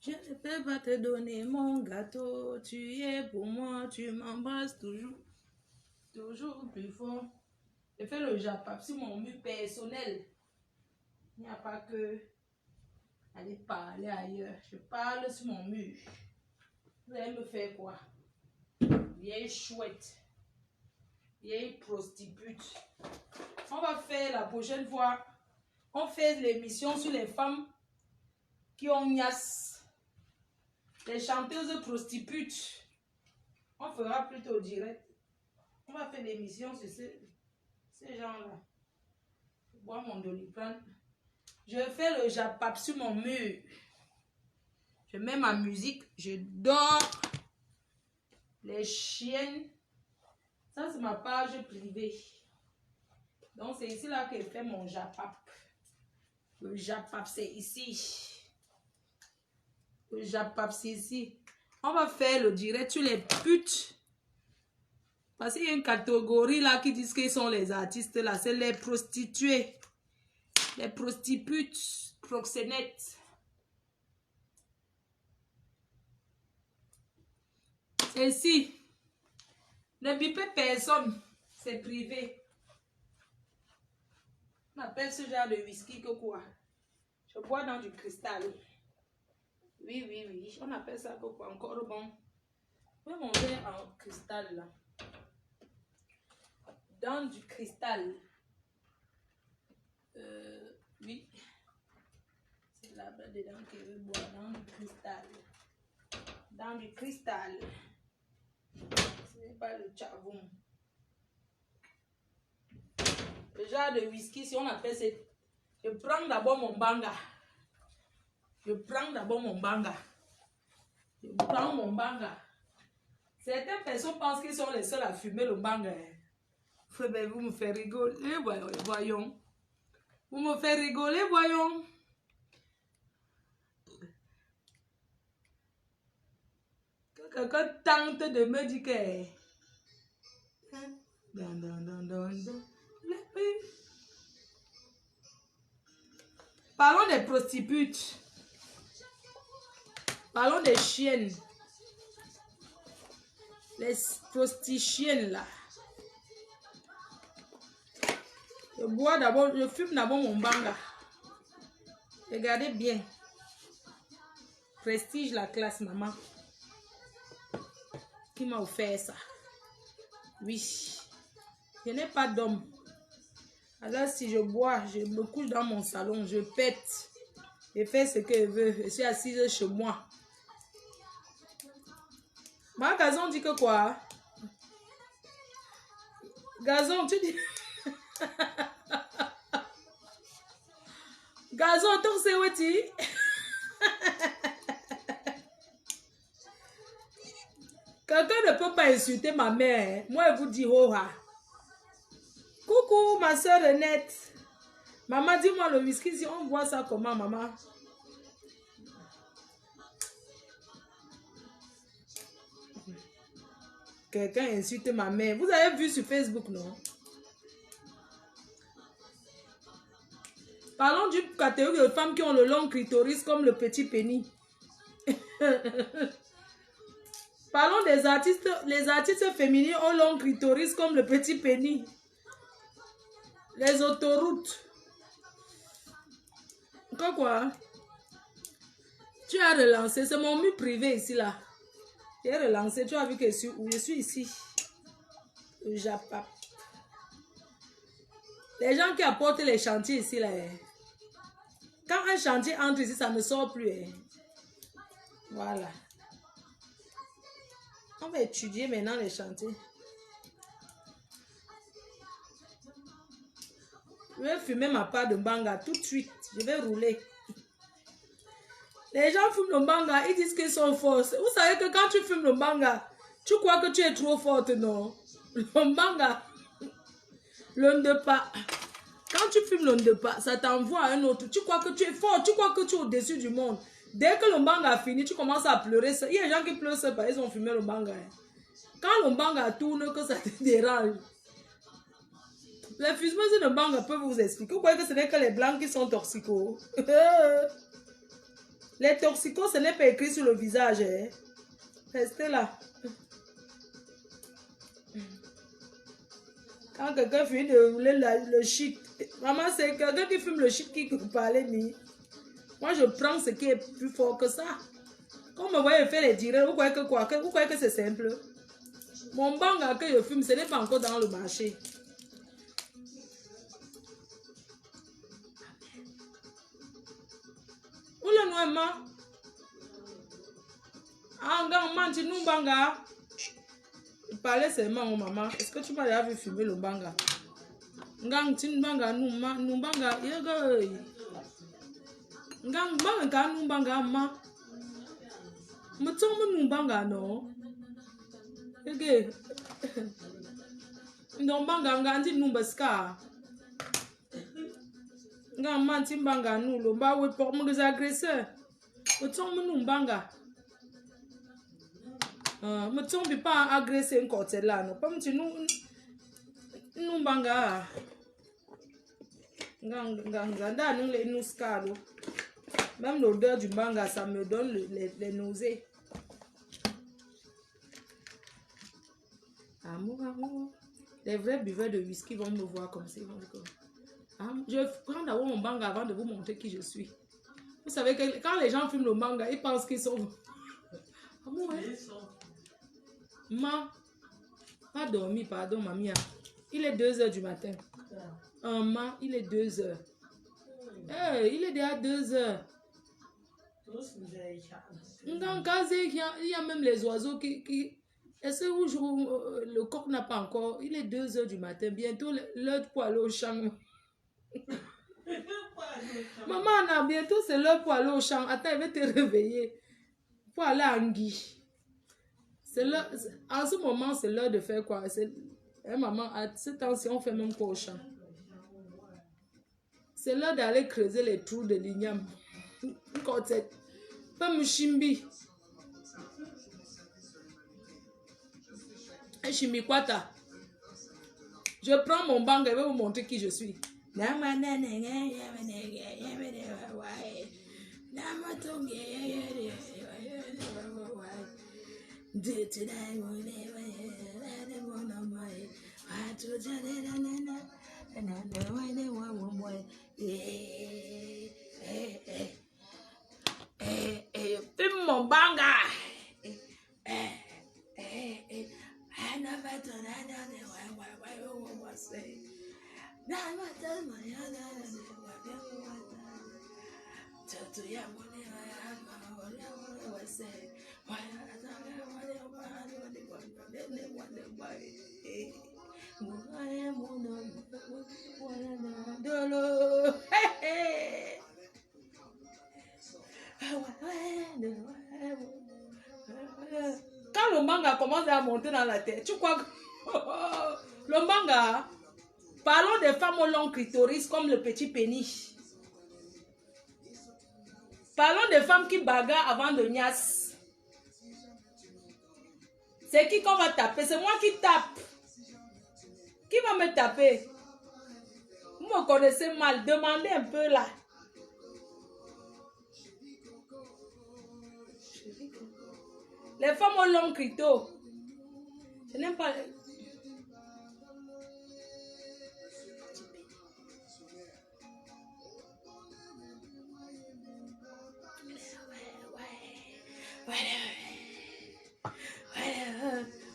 Je ne peux pas te donner mon gâteau. Tu es pour moi, tu m'embrasses toujours. Toujours plus fort. Je fais le japap sur mon mur personnel. Il n'y a pas que aller parler ailleurs. Je parle sur mon mur. Vous allez me faire quoi? Vieille chouette. Vieille prostitute. On va faire la prochaine fois. On fait l'émission sur les femmes qui ont niasse. Les chanteuses prostitutes. On fera plutôt direct. On va faire l'émission sur ces gens-là. Je bois mon doliprane. Je fais le japap sur mon mur. Je mets ma musique. Je dors. Les chiennes. Ça, c'est ma page privée. Donc, c'est ici là que je fais mon japap. Le japap, c'est ici. Le japap, c'est ici. On va faire le direct sur les putes. Parce qu'il y a une catégorie là qui disent qu'ils sont les artistes là. C'est les prostituées. Les prostitutes, proxénètes. C'est ici. Ne bipez personne. C'est privé. On appelle ce genre de whisky que quoi? Je bois dans du cristal. Oui, oui, oui. On appelle ça que quoi? Encore bon. Je mets mon verre en cristal là. Dans du cristal. Oui. C'est là-bas dedans que je veux boire. Dans du cristal. Dans du cristal. Ce n'est pas le chavon. Le genre de whisky, si on appelle ça. Je prends d'abord mon banga. Je prends d'abord mon banga. Je prends mon banga. Certaines personnes pensent qu'ils sont les seuls à fumer le banga. Vous me faites rigoler, voyons. Vous me faites rigoler, voyons. Quelqu'un tente de me dire que... Parlons des prostitutes. Parlons des chiennes. Les prostituchiennes là. Je bois d'abord, je fume d'abord mon banga. Regardez bien. Prestige la classe, maman. Qui m'a offert ça? Oui. Je n'ai pas d'homme. Alors si je bois, je me couche dans mon salon, je pète. Je fais ce que je veux. Je suis assise chez moi. Moi, Gazon dit que quoi? Gazon, tu dis... Gazon, ton c'est où tu? Quelqu'un ne peut pas insulter ma mère. Moi, je vous dis, oh, ah. Coucou, ma soeur Renette. Maman, dis-moi le whisky, si on boit ça comment, maman? Quelqu'un insulte ma mère. Vous avez vu sur Facebook, non? Parlons d'une catégorie de femmes qui ont le long clitoris comme le petit pénis. Parlons des artistes. Les artistes féminins ont long clitoris comme le petit pénis. Les autoroutes. Quoi? Tu as relancé. C'est mon mur privé ici, là. J'ai relancé. Tu as vu que je suis ici. Le Japap. Les gens qui apportent les chantiers ici, là. Quand un chantier entre ici, ça ne sort plus. Voilà. On va étudier maintenant les chantiers. Je vais fumer ma part de banga tout de suite. Je vais rouler. Les gens fument le banga, ils disent qu'ils sont forts. Vous savez que quand tu fumes le banga, tu crois que tu es trop forte, non? Le banga, l'ondepa. Quand tu fumes l'ondepa, ça t'envoie à un autre. Tu crois que tu es fort, tu crois que tu es au-dessus du monde. Dès que le banga a fini, tu commences à pleurer. Il y a des gens qui pleurent parce qu'ils ont fumé le banga. Quand le banga tourne, que ça te dérange. Les fumeuses de banga peuvent vous expliquer. Vous croyez que ce n'est que les blancs qui sont toxicaux? Les toxicos, ce n'est pas écrit sur le visage. Hein. Restez là. Quand quelqu'un finit de rouler le shit, maman, c'est quelqu'un qui fume le shit qui peut parler. Moi, je prends ce qui est plus fort que ça. Quand on me voit faire les directs, vous croyez que quoi? Vous croyez que c'est simple? Mon banga que je fume, ce n'est pas encore dans le marché. Où le noir? Ah, on mange nous banga. Il parlait seulement aux maman. Est-ce que tu m'as déjà vu fumer le banga? Ngang tin banga nous banga yega. Ngang banga nous banga ma. Me tombe nous banga non. Yega. Non banga ngandi nous baska. Ngang man tin banga nous lo ba we pour me agresseurs. Me tombe nous banga. Me tombe pas agresser encore là non. Comme tu nous banga. Nganda nous scalo. Même l'odeur du banga, ça me donne les nausées. Amour. Les vrais buveurs de whisky vont me voir comme ça. Je prends d'abord mon banga avant de vous montrer qui je suis. Vous savez que quand les gens fument le banga, ils pensent qu'ils sont... Amour, Ma, pas dormi, pardon, mamie. Il est 2 h du matin. Ma, il est 2 h. Hey, il est déjà 2 h. Dans il y a même les oiseaux qui... Est-ce que le coq n'a pas encore... Il est 2 h du matin. Bientôt, l'heure pour aller au champ. Maman, bientôt, c'est l'heure pour aller au champ. Attends, il va te réveiller. Pour aller à Ngui. En ce moment, c'est l'heure de faire quoi? Maman, à ce temps-ci, on fait même quoi au champ? C'est l'heure d'aller creuser les trous de l'igname. Pas Mouchimbi. Chimikwata. Je prends mon bang et vais vous montrer qui je suis. Fume mon banga. Quand le manga commence à monter dans la tête, tu crois que le manga, parlons des femmes au long clitoris comme le petit pénis. Parlons des femmes qui bagarrent avant de niasse. C'est qui qu'on va taper? C'est moi qui tape. Qui va me taper? Vous me connaissez mal. Demandez un peu là. Les femmes au long clito. Je n'aime pas...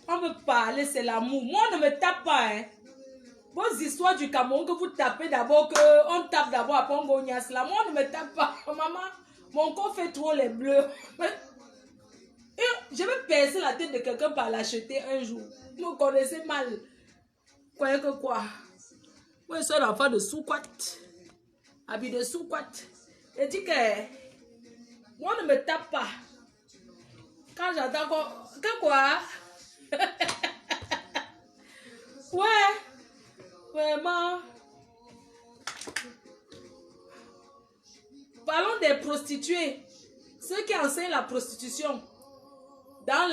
On veut parler, c'est l'amour. Moi, on ne me tape pas. Hein. Vos histoires du Cameroun que vous tapez d'abord, on tape d'abord, après on gognasse là. Moi, on ne me tape pas. Maman, mon corps fait trop les bleus. Je vais percer la tête de quelqu'un par l'acheter un jour. Vous me connaissez mal. Croyez que quoi? Moi, je suis l'enfant de Soukwat. Habit de Soukwat. Je dis que moi, on ne me tape pas. Quand j'entends que quoi? Ouais. Vraiment. Parlons des prostituées. Ceux qui enseignent la prostitution. Dans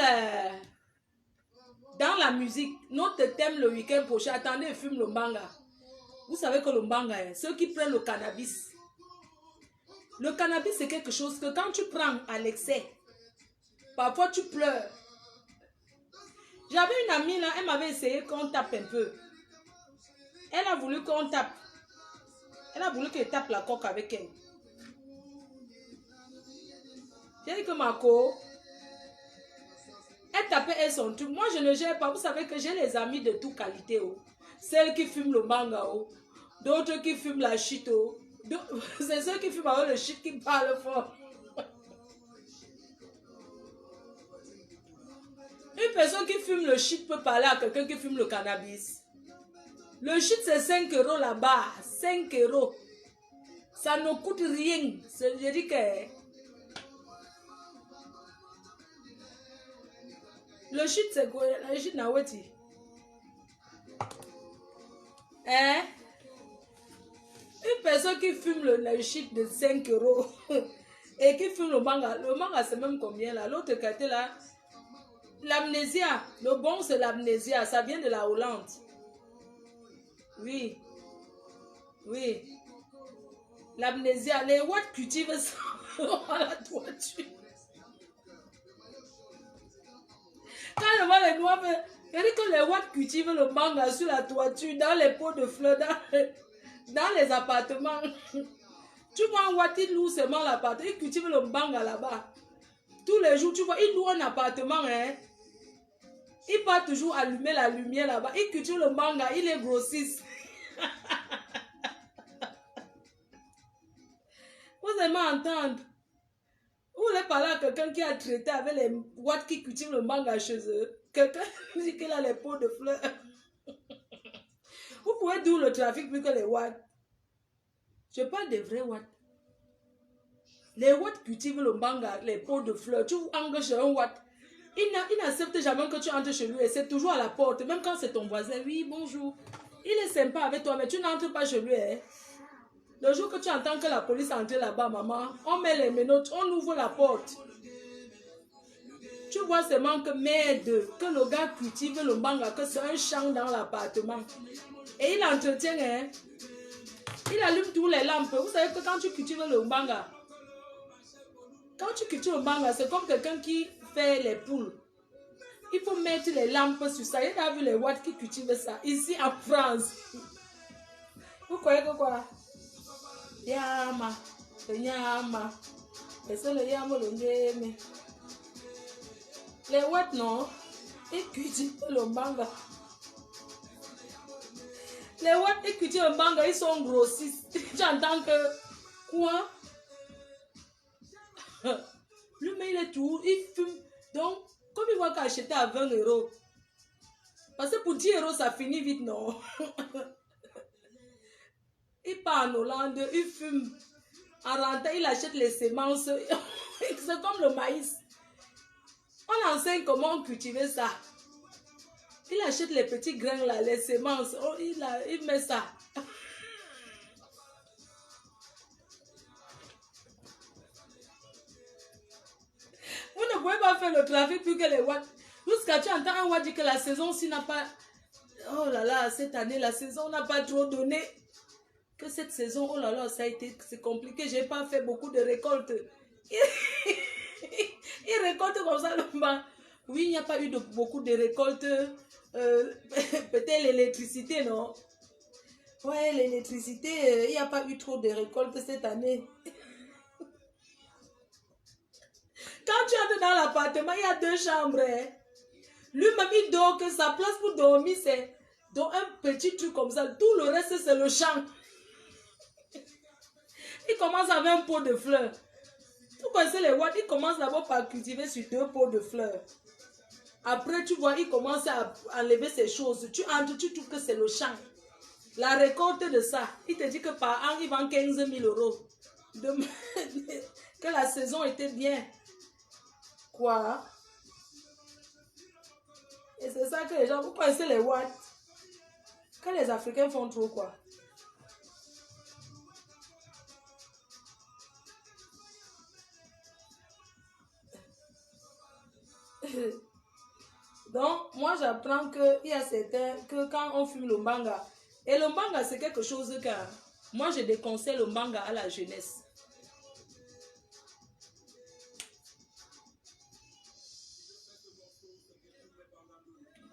la musique. Notre thème le week-end prochain. Attendez, je fume le banga. Vous savez que le banga, ceux qui prennent le cannabis. Le cannabis, c'est quelque chose que quand tu prends à l'excès, parfois tu pleures. J'avais une amie là, elle m'avait essayé qu'on tape un peu. Elle a voulu qu'on tape. Elle a voulu que je tape la coque avec elle. J'ai dit que Marco, elle tapait elle son truc. Moi, je ne gère pas. Vous savez que j'ai les amis de toute qualité. Oh. Celles qui fument le manga. Oh. D'autres qui fument la shit. Oh. C'est ceux qui fument avec le shit qui parlent fort. Une personne qui fume le shit peut parler à quelqu'un qui fume le cannabis. Le shit, c'est 5 € là-bas. 5 €. Ça ne coûte rien. Je dis que... Le shit, c'est quoi? Le shit, n'a pas dit. Hein? Une personne qui fume le shit de 5 € et qui fume le manga c'est même combien là? L'autre côté là, l'amnésia. Le bon, c'est l'amnésia. Ça vient de la Hollande. Oui. Oui. L'amnésia. Les Watts cultivent ça à la toiture. Quand je vois les noirs, il dit que les Watts cultivent le manga sur la toiture, dans les pots de fleurs, dans les appartements. Tu vois un Watt, il loue seulement l'appartement, il cultive le manga là-bas. Tous les jours, tu vois, il loue un appartement, hein. Il va toujours allumer la lumière là-bas. Il cultive le manga, il est grossiste. Vous aimez entendre? Vous voulez parler à quelqu'un qui a traité avec les Watts qui cultivent le manga chez eux? Quelqu'un dit qu'il a les pots de fleurs. Vous pouvez dire le trafic plus que les Watts. Je parle des vrais Watts. Les Watts cultivent le manga, les pots de fleurs. Tu engages un Watt. Il n'accepte jamais que tu entres chez lui et c'est toujours à la porte. Même quand c'est ton voisin. Oui, bonjour. Il est sympa avec toi, mais tu n'entres pas chez lui. Hein? Le jour que tu entends que la police entre là-bas, maman, on met les menottes, on ouvre la porte. Tu vois seulement que merde, que le gars cultive le manga, que c'est un champ dans l'appartement. Et il entretient, hein. Il allume tous les lampes. Vous savez que quand tu cultives le manga, c'est comme quelqu'un qui fait les poules. Il faut mettre les lampes sur ça. Il a vu les Watts qui cultivent ça. Ici en France. Vous croyez que quoi? Yama. Le yama. Et c'est le yama le game. Les Watts, non. Ils cultivent le manga. Les Watts, ils cultivent le manga. Ils sont grossistes. J'entends que... Quoi? Lui-même, il est tout. Il fume. Donc, comme il voit qu'acheter à 20 €. Parce que pour 10 €, ça finit vite, non? Il part en Hollande, il fume. En rentrant, il achète les semences. C'est comme le maïs. On enseigne comment cultiver ça. Il achète les petits grains là, les semences. Oh, il met ça. Vous ne pouvez pas faire le trafic plus que les Watts. Jusqu'à tu entends un Watt dire que la saison-ci n'a pas... Oh là là, cette année, la saison n'a pas trop donné. Que cette saison, oh là là, ça a été... C'est compliqué, j'ai pas fait beaucoup de récoltes. Il récolte comme ça le banc. Oui, il n'y a pas eu beaucoup de récoltes. Peut-être l'électricité, non? Ouais, l'électricité, il n'y a pas eu trop de récoltes cette année. Quand tu entres dans l'appartement, il y a 2 chambres. Hein. Lui-même, il dort que sa place pour dormir, c'est dans un petit truc comme ça. Tout le reste, c'est le champ. Il commence avec un pot de fleurs. Vous connaissez les Watts, il commence d'abord par cultiver sur 2 pots de fleurs. Après, tu vois, il commence à enlever ces choses. Tu entres, tu trouves que c'est le champ. La récolte de ça, il te dit que par an, il vend 15 000 €. Que la saison était bien. Quoi? Et c'est ça que les gens, vous connaissez les Watts. Quand les Africains font trop quoi? Donc, moi j'apprends qu'il y a certains, que quand on fume le manga, et le manga c'est quelque chose que moi je déconseille le manga à la jeunesse.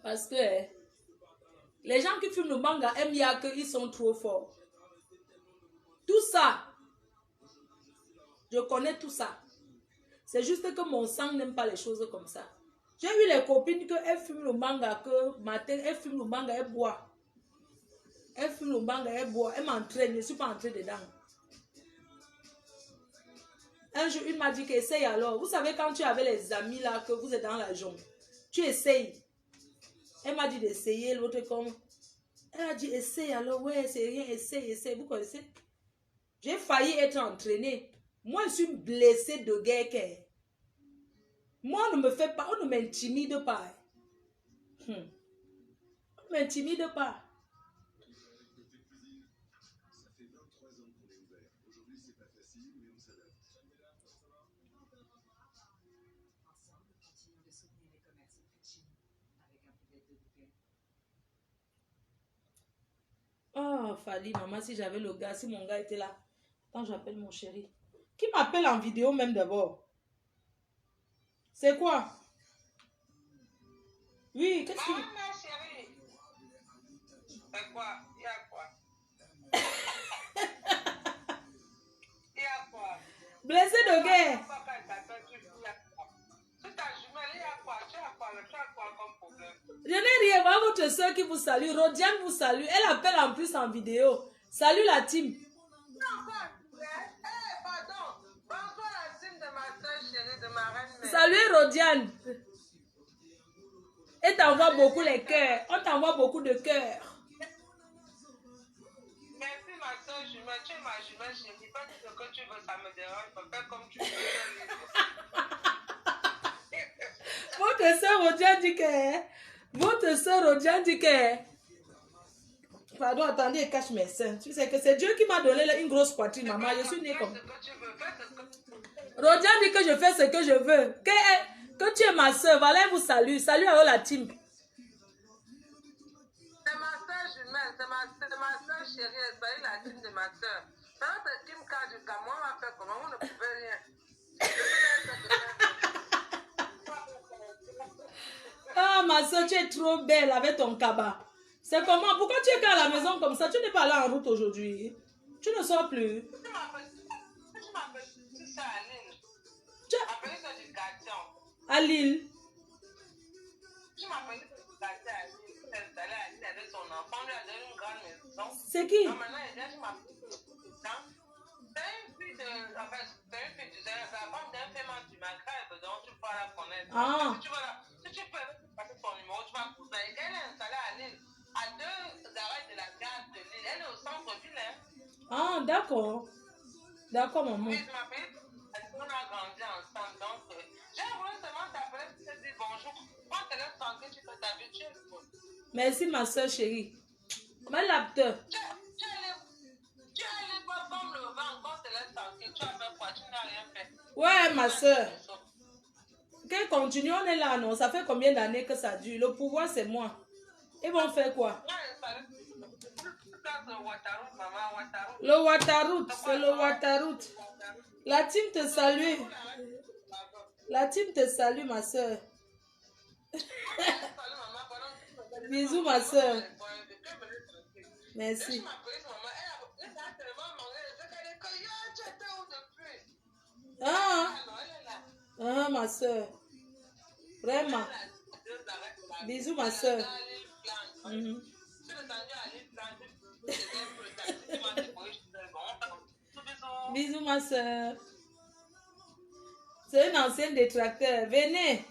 Parce que les gens qui fument le manga aiment bien qu'ils sont trop forts. Tout ça, je connais tout ça. C'est juste que mon sang n'aime pas les choses comme ça. J'ai vu les copines qu'elles fument le manga, que matin, elles fument le manga, elles boivent. Elles fument le manga, elles boivent. Elles m'entraînent, je ne suis pas entrée dedans. Un jour, une m'a dit qu'essaye alors. Vous savez, quand tu avais les amis là, que vous êtes dans la jungle, tu essayes. Elle m'a dit d'essayer, l'autre comme... Elle a dit, essaye alors, ouais, c'est rien, essaye, essaye. Vous connaissez? J'ai failli être entraînée. Moi, je suis blessée de guerre. Moi, on ne me fait pas, on ne m'intimide pas. On ne m'intimide pas. Oh, Fali, maman, si j'avais le gars, si mon gars était là, quand j'appelle mon chéri. Qui m'appelle en vidéo même d'abord? C'est quoi? Oui, qu'est-ce que... Maman, chérie. C'est quoi? Il y a quoi? Il y a quoi? Blessé de guerre. C'est ta jumelle, il y a quoi? Tu as quoi comme problème? Je n'ai rien. Voir votre soeur qui vous salue. Rodiane vous salue. Elle appelle en plus en vidéo. Salut la team. Pardon. Bonjour la team de ma soeur chérie, de ma reine. Salut Rodiane. Et t'envoie beaucoup les cœurs. On t'envoie beaucoup de cœurs. Merci ma soeur jumelle. Tu es ma jumelle chérie. Pas ce que tu veux, ça me dérange. Fais comme tu veux. Votre soeur Rodiane dit que... Votre soeur Rodiane dit que... Pardon, attendez, elle cache mes seins. Tu sais que c'est Dieu qui m'a donné une grosse poitrine, maman. Je suis née comme... Rodiane dit que je fais ce que je veux. Que tu es ma soeur. Voilà, elle vous salue. Salut à eux, la team. C'est ma soeur jumelle. C'est ma soeur chérie. Salut la team de ma soeur. C'est notre team car du Cameroun. On va faire comment? On ne pouvait rien. Ah, ma soeur, tu es trop belle avec ton cabas. C'est comment? Pourquoi tu es qu'à la maison comme ça? Tu n'es pas là en route aujourd'hui. Tu ne sors plus. Tu m'appelles ça à Lille. Tu m'appelles ça du quartier. À Lille. Tu m'appelles ça du quartier à Lille. Tu es installée à Lille avec son enfant. On lui a donné une grande maison. C'est qui? Donc maintenant, tu m'appelles ça. C'est une fille de... Enfin, c'est une fille de... C'est la femme d'un paiement du Maghreb. Donc tu peux la connaître. Ah. Si tu peux passer ton numéro, tu vas couper. Elle est installée à Lille. À 2 arrêts de la gare de Lille. Elle est au centre-ville. Ah, d'accord. D'accord, maman. Oui, je m'appelle. On a grandi ensemble. Donc, j'ai voulu seulement t'appeler pour te dire bonjour. Quand tu es tranquille, tu peux t'habituer. Merci, ma soeur chérie. Mais l'apteur. Tu es libre comme le vent. Quand tu es tranquille, tu as fait quoi? Tu n'as rien fait. Ouais, ma soeur. Qu'elle continue, on est là, non? Ça fait combien d'années que ça dure? Le pouvoir, c'est moi. Ils vont faire quoi? Le Watarout, c'est le Watarout. La team te salue. La team te salue, ma soeur. Bisous, ma soeur. Merci. Ah, ma soeur. Vraiment. Bisous, ma soeur. Bisous, ma soeur. C'est une ancienne détracteur. Venez.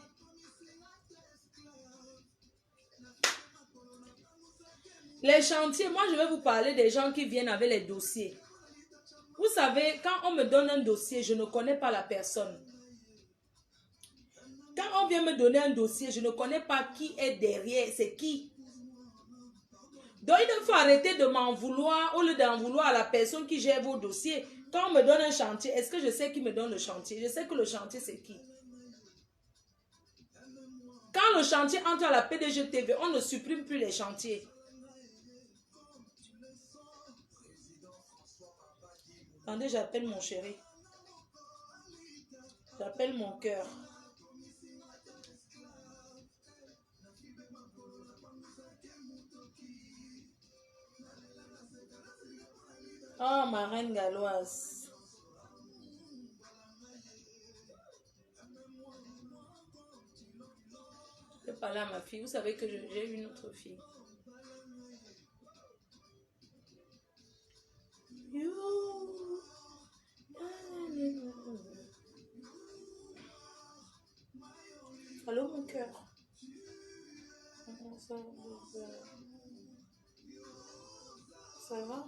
Les chantiers, moi, je vais vous parler des gens qui viennent avec les dossiers. Vous savez, quand on me donne un dossier, je ne connais pas la personne. Quand on vient me donner un dossier, je ne connais pas qui est derrière, c'est qui. Donc, il faut arrêter de m'en vouloir, au lieu d'en vouloir à la personne qui gère vos dossiers. Quand on me donne un chantier, est-ce que je sais qui me donne le chantier? Je sais que le chantier, c'est qui. Quand le chantier entre à la PDG TV, on ne supprime plus les chantiers. Attendez, j'appelle mon chéri. J'appelle mon cœur. Oh, ma reine galloise. Je vais parler à ma fille. Vous savez que j'ai une autre fille. You. Allô, mon cœur. Ça va?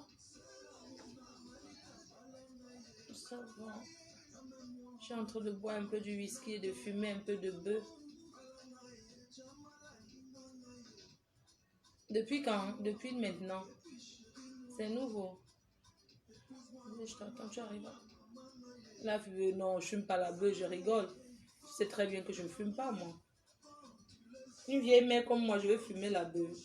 Ça va. Je suis en train de boire un peu du whisky et de fumer un peu de bœuf. Depuis quand? Depuis maintenant. C'est nouveau. Je t'entends, tu arrives. Là, non, je ne fume pas la bœuf, je rigole. Tu sais très bien que je ne fume pas, moi. Une vieille mère comme moi, je vais fumer la bœuf.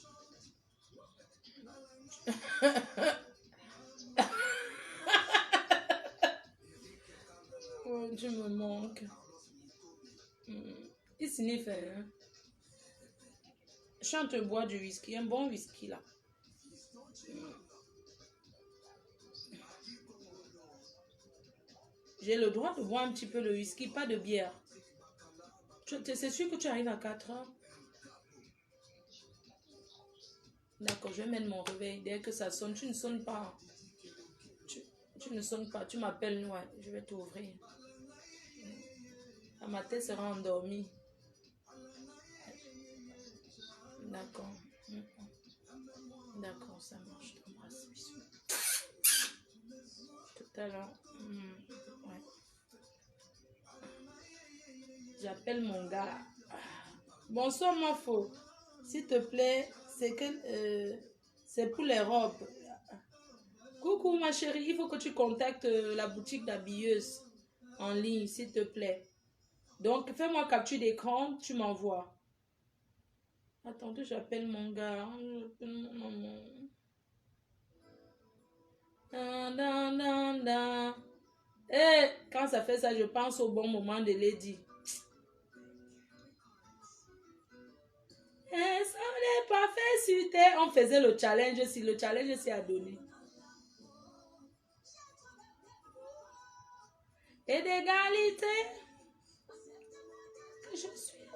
Oh, tu me manques. Il signifie, hein? Je suis en train de boire du whisky, un bon whisky là. J'ai le droit de boire un petit peu le whisky, pas de bière. C'est sûr que tu arrives à 4 heures. D'accord, je vais mettre mon réveil. Dès que ça sonne, tu ne sonnes pas. Tu ne sonnes pas, tu m'appelles, ouais, je vais t'ouvrir. Ma tête sera endormie. D'accord. D'accord, ça marche. Je t'embrasse. Bisous. Tout à l'heure. Ouais. J'appelle mon gars. Bonsoir, ma faux. S'il te plaît, c'est pour les robes. Coucou, ma chérie. Il faut que tu contactes la boutique d'habilleuse en ligne, s'il te plaît. Donc, fais-moi capture d'écran, tu m'envoies. Attendez, j'appelle mon gars. J'appelle mon maman. Et quand ça fait ça, je pense au bon moment de Lady. Et ça n'est pas fait sur terre. On faisait le challenge si le challenge s'est adonné. Et d'égalité que je suis.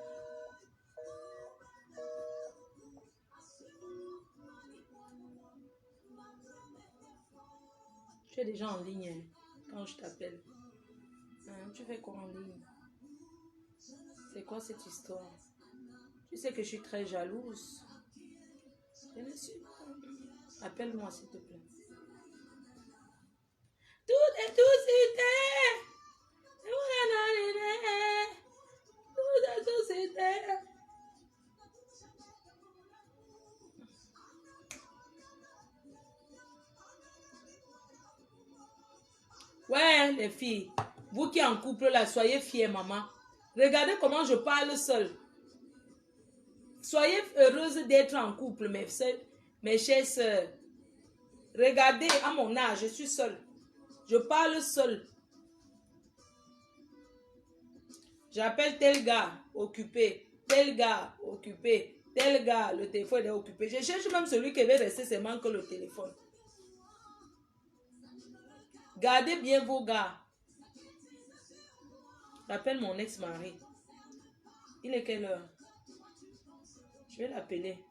Tu es déjà en ligne hein, quand je t'appelle. Tu fais quoi en ligne? C'est quoi cette histoire? Tu sais que je suis très jalouse. Je ne suis pas. Appelle-moi s'il te plaît. Tout est tout sur terre. Tout est tout sur terre. Ouais, les filles, vous qui êtes en couple là, soyez fiers, maman. Regardez comment je parle seule. Soyez heureuses d'être en couple, mes chères sœurs. Regardez, à mon âge, je suis seule. Je parle seule. J'appelle tel gars, occupé. Tel gars, occupé. Tel gars, le téléphone est occupé. Je cherche même celui qui veut rester seulement que le téléphone. Gardez bien vos gars. J'appelle mon ex-mari. Il est quelle heure? Je vais l'appeler.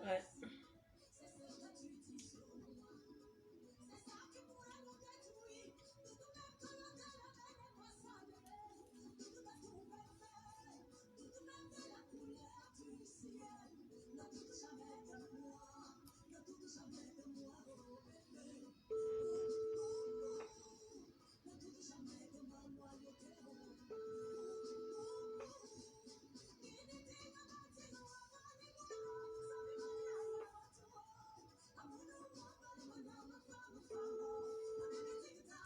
Ouais.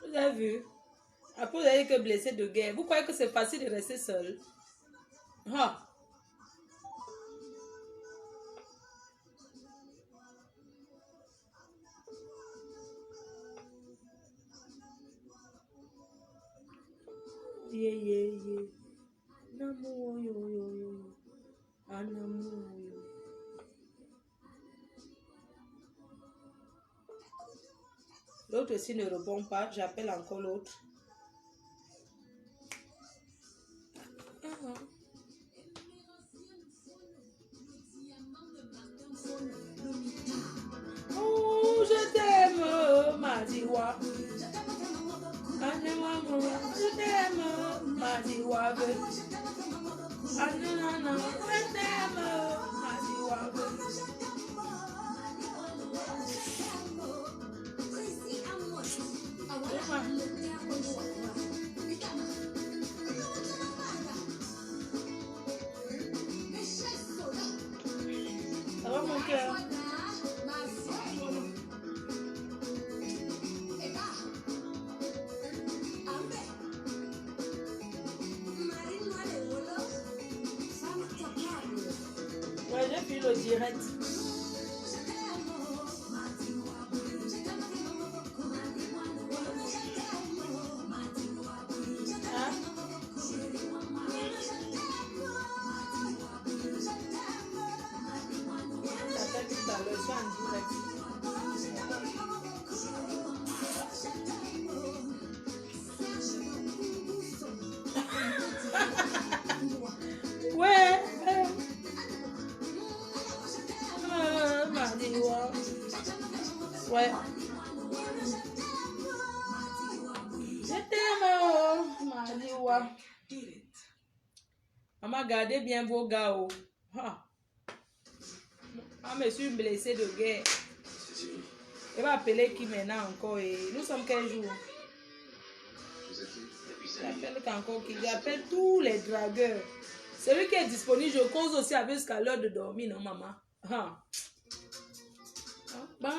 Vous avez vu? Après, vous avez que blessé de guerre. Vous croyez que c'est facile de rester seul? Ah. Yeah, yeah, yeah. Namo, yo, yo, yo. Anamo, yo. L'autre aussi ne répond pas. J'appelle encore l'autre. Oh, je t'aime, Madiwa. Je t'aime, Madiwa. Je t'aime, Madiwa. Ça va mon cœur? Ouais, j'ai pris le direct. Hein? T'appelles tout à l'heure, je suis en direct. Ouais. Madiwa. Ouais. Je t'aime, Madiwa. Maman, gardez bien vos gars. Oh. Ah. Ah, je suis blessé de guerre. Il va appeler qui maintenant encore? Et nous sommes quel jour? J'appelle encore qui? J'appelle tous les dragueurs. Celui qui est disponible, je cause aussi avec jusqu'à l'heure de dormir, non, maman? Ah. Bah.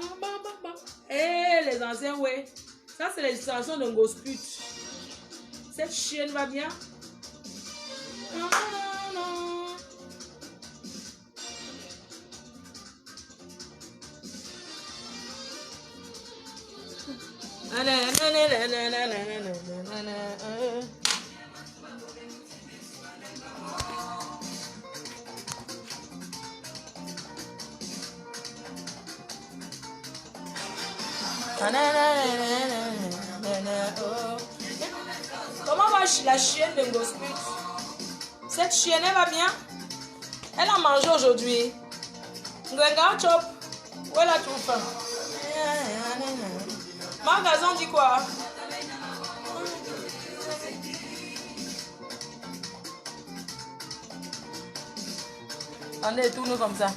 Eh, les anciens, ouais. Ça, c'est les situations d'un gospel. Cette chienne va bien? Non. Comment va la chienne de gospel? Cette chienne, elle va bien? Elle a mangé aujourd'hui. Gwenga chop. Où elle a tout faim? Magasin dit quoi? Allez, tourne comme ça.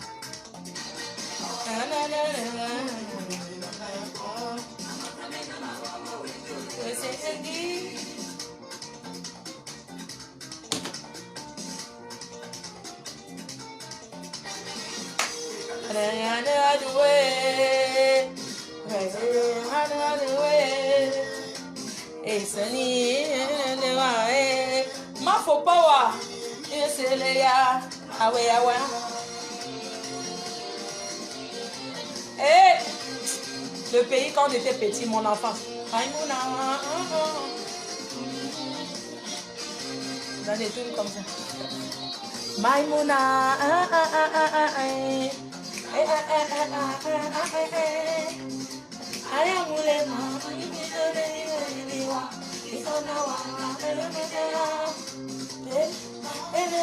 Ma faut pas le pays quand on était petit, mon enfant. Dans des trucs comme ça. Maïmouna.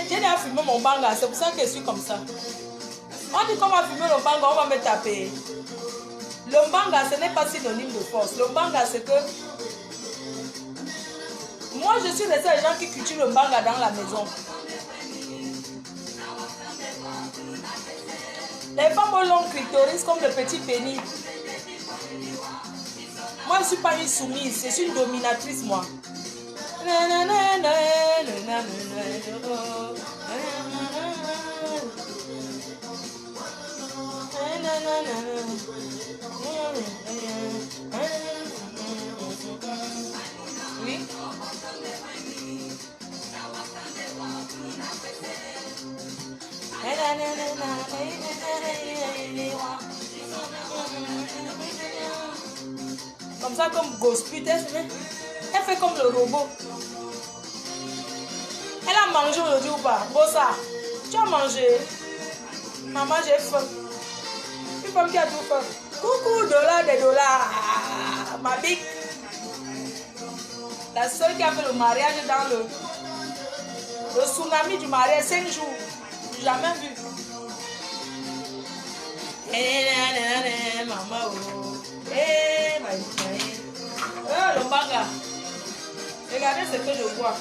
J'ai déjà fumé mon banga, c'est pour ça que je suis comme ça. On dit qu'on va fumer le banga, on va me taper. Le banga, ce n'est pas synonyme de force. Le banga, c'est que moi, je suis les seuls gens qui cultivent le banga dans la maison. Les femmes au long clitoris comme le petit pénis. Moi, je ne suis pas une soumise, je suis une dominatrice, moi. Oui. Comme ça, comme gospel, elle fait comme le robot. Elle a mangé aujourd'hui ou pas? Bossa, tu as mangé? Maman, j'ai faim. Une femme qui a tout faim. Coucou, dollars des dollars. Ma big. La seule qui a fait le mariage dans le tsunami du mariage, 5 jours. Jamais vu. Maman, oh. Le manga. Regardez ce que je bois.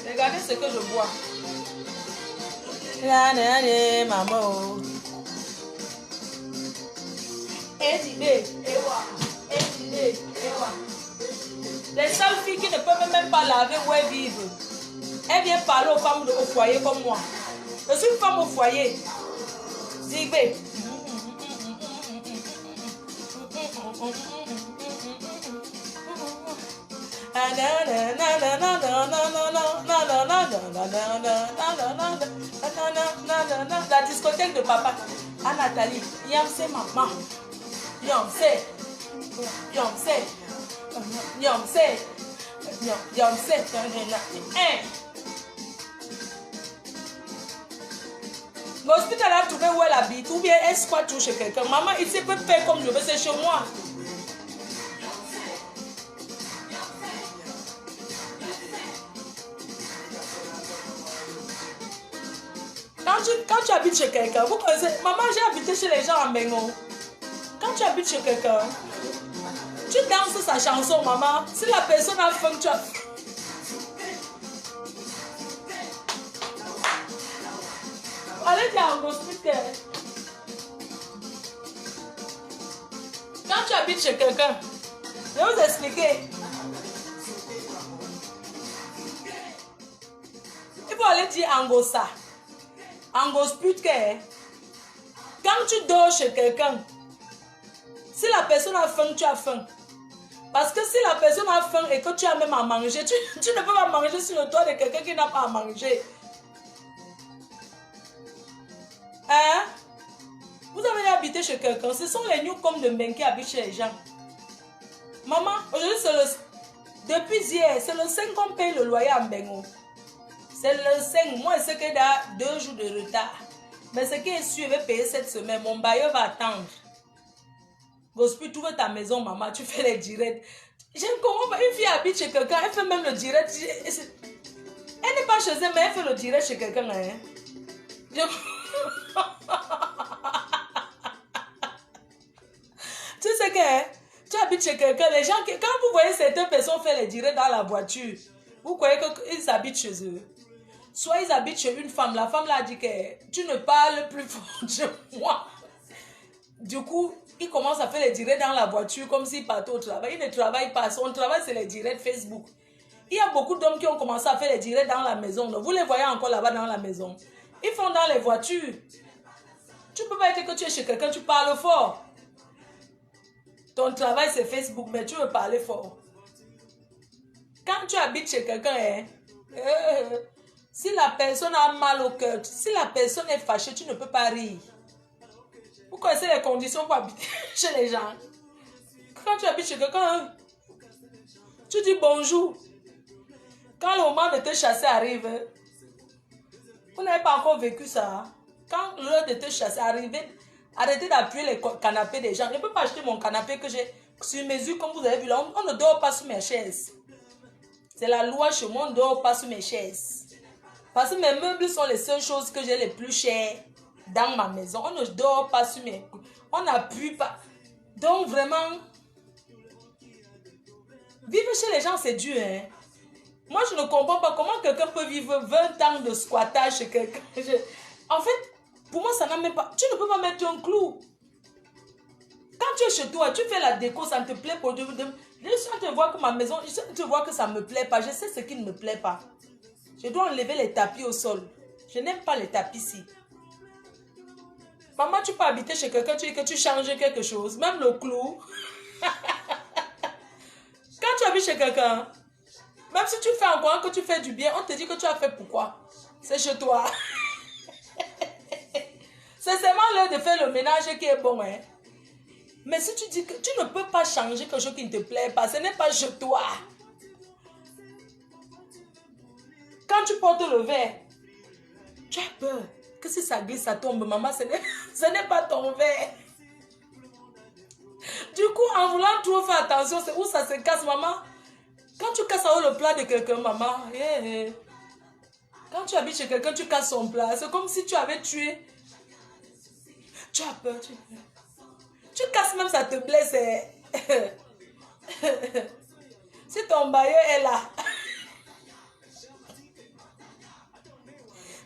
Regardez ce que je bois. Maman. Les seules filles qui ne peuvent même pas laver où elles vivent. Elles viennent parler aux femmes au foyer comme moi. Je suis une femme au foyer. Zigbe. La discothèque de papa. À Nathalie. Yamse maman. Yamse. Yamse. Yamse. Yamse. L'hospital a trouvé où elle habite. Ou bien elle squatte tout chez quelqu'un. Maman, il se peut faire comme je veux. C'est chez moi. Quand tu habites chez quelqu'un, vous connaissez, maman, j'ai habité chez les gens en Bengo. Quand tu habites chez quelqu'un, tu danses sa chanson, maman. Si la personne a faim, tu as... Allez dire en hospital. Quand tu habites chez quelqu'un, je vais vous expliquer. Il faut aller dire Angossa. Angospute. Quand tu dors chez quelqu'un, si la personne a faim, tu as faim. Parce que si la personne a faim et que tu as même à manger, tu ne peux pas manger sur le toit de quelqu'un qui n'a pas à manger. Hein? Vous avez habité chez quelqu'un. Ce sont les newcomes de Mbengue qui habitent chez les gens. Maman, aujourd'hui c'est le... Depuis hier, c'est le 5 qu'on paye le loyer à Mbengue. C'est le 5. Moi, je sais qu'il y a 2 jours de retard. Mais ce qui est sûr, je vais payer cette semaine. Mon bailleur va attendre. Gospel, tu veux ta maison, maman, tu fais les directs. J'aime comment une fille habite chez quelqu'un, elle fait même le direct. Elle n'est pas chez elle, mais elle fait le direct chez quelqu'un. Hein? Tu sais que tu habites chez quelqu'un, les gens, quand vous voyez certaines personnes faire les directs dans la voiture, vous croyez qu'ils habitent chez eux. Soit ils habitent chez une femme, la femme là dit que tu ne parles plus fort de moi. Du coup, ils commencent à faire les directs dans la voiture comme s'ils partaient au travail. Ils ne travaillent pas. Son travail, c'est les directs Facebook. Il y a beaucoup d'hommes qui ont commencé à faire les directs dans la maison. Donc, vous les voyez encore là-bas dans la maison. Ils font dans les voitures. Tu ne peux pas être que tu es chez quelqu'un, tu parles fort. Ton travail, c'est Facebook, mais tu veux parler fort. Quand tu habites chez quelqu'un, si la personne a mal au cœur, si la personne est fâchée, tu ne peux pas rire. Vous connaissez les conditions pour habiter chez les gens. Quand tu habites chez quelqu'un, tu dis bonjour. Quand le moment de te chasser arrive, vous n'avez pas encore vécu ça. Quand l'heure de te chasser arrive, arrêtez d'appuyer les canapés des gens. Je ne peux pas acheter mon canapé que j'ai sur mesure, comme vous avez vu là. On ne dort pas sur mes chaises. C'est la loi chez moi, on ne dort pas sur mes chaises. Parce que mes meubles sont les seules choses que j'ai les plus chères dans ma maison. On ne dort pas sur mes... On n'appuie pas. Donc vraiment, vivre chez les gens, c'est dur. Hein? Moi, je ne comprends pas comment quelqu'un peut vivre 20 ans de squattage chez quelqu'un. En fait, pour moi, ça n'a même pas... Tu ne peux pas mettre un clou. Quand tu es chez toi, tu fais la déco, ça ne te plaît pas. Je te vois que ma maison, je te vois que ça ne me plaît pas. Je sais ce qui ne me plaît pas. Je dois enlever les tapis au sol. Je n'aime pas les tapis ici. Maman, tu peux habiter chez quelqu'un, tu dis que tu changes quelque chose. Même le clou. Quand tu habites chez quelqu'un, même si tu fais encore que tu fais du bien, on te dit que tu as fait pourquoi. C'est chez toi. C'est seulement l'heure de faire le ménage qui est bon. Hein? Mais si tu dis que tu ne peux pas changer quelque chose qui ne te plaît pas, ce n'est pas chez toi. Quand tu portes le verre, tu as peur que si ça glisse, ça tombe. Maman, ce n'est... Ce n'est pas ton verre. Du coup, en voulant trop faire attention, c'est où ça se casse, maman. Quand tu casses le plat de quelqu'un, maman, quand tu habites chez quelqu'un, tu casses son plat. C'est comme si tu avais tué. Tu as peur, tu casses même, ça te blesse. Si ton bailleur est là.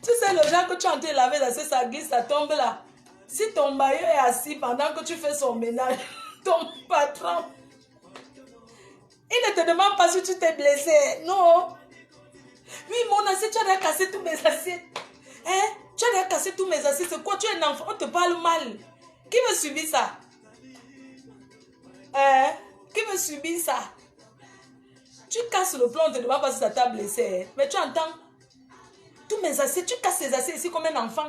Tu sais, le genre que tu es en train de laver, ça glisse, ça tombe là. Si ton bailleur est assis pendant que tu fais son ménage, ton patron, il ne te demande pas si tu t'es blessé. Non. Oui, mon assiette, tu as déjà cassé tous mes assiettes. Hein? Tu as déjà cassé tous mes assiettes. C'est quoi? Tu es un enfant, on te parle mal. Qui veut subir ça? Hein? Qui veut subir ça? Tu casses le plan, on ne te demande pas si ça t'a blessé. Mais tu entends? Tous mes assiettes, tu casses les assiettes ici comme un enfant.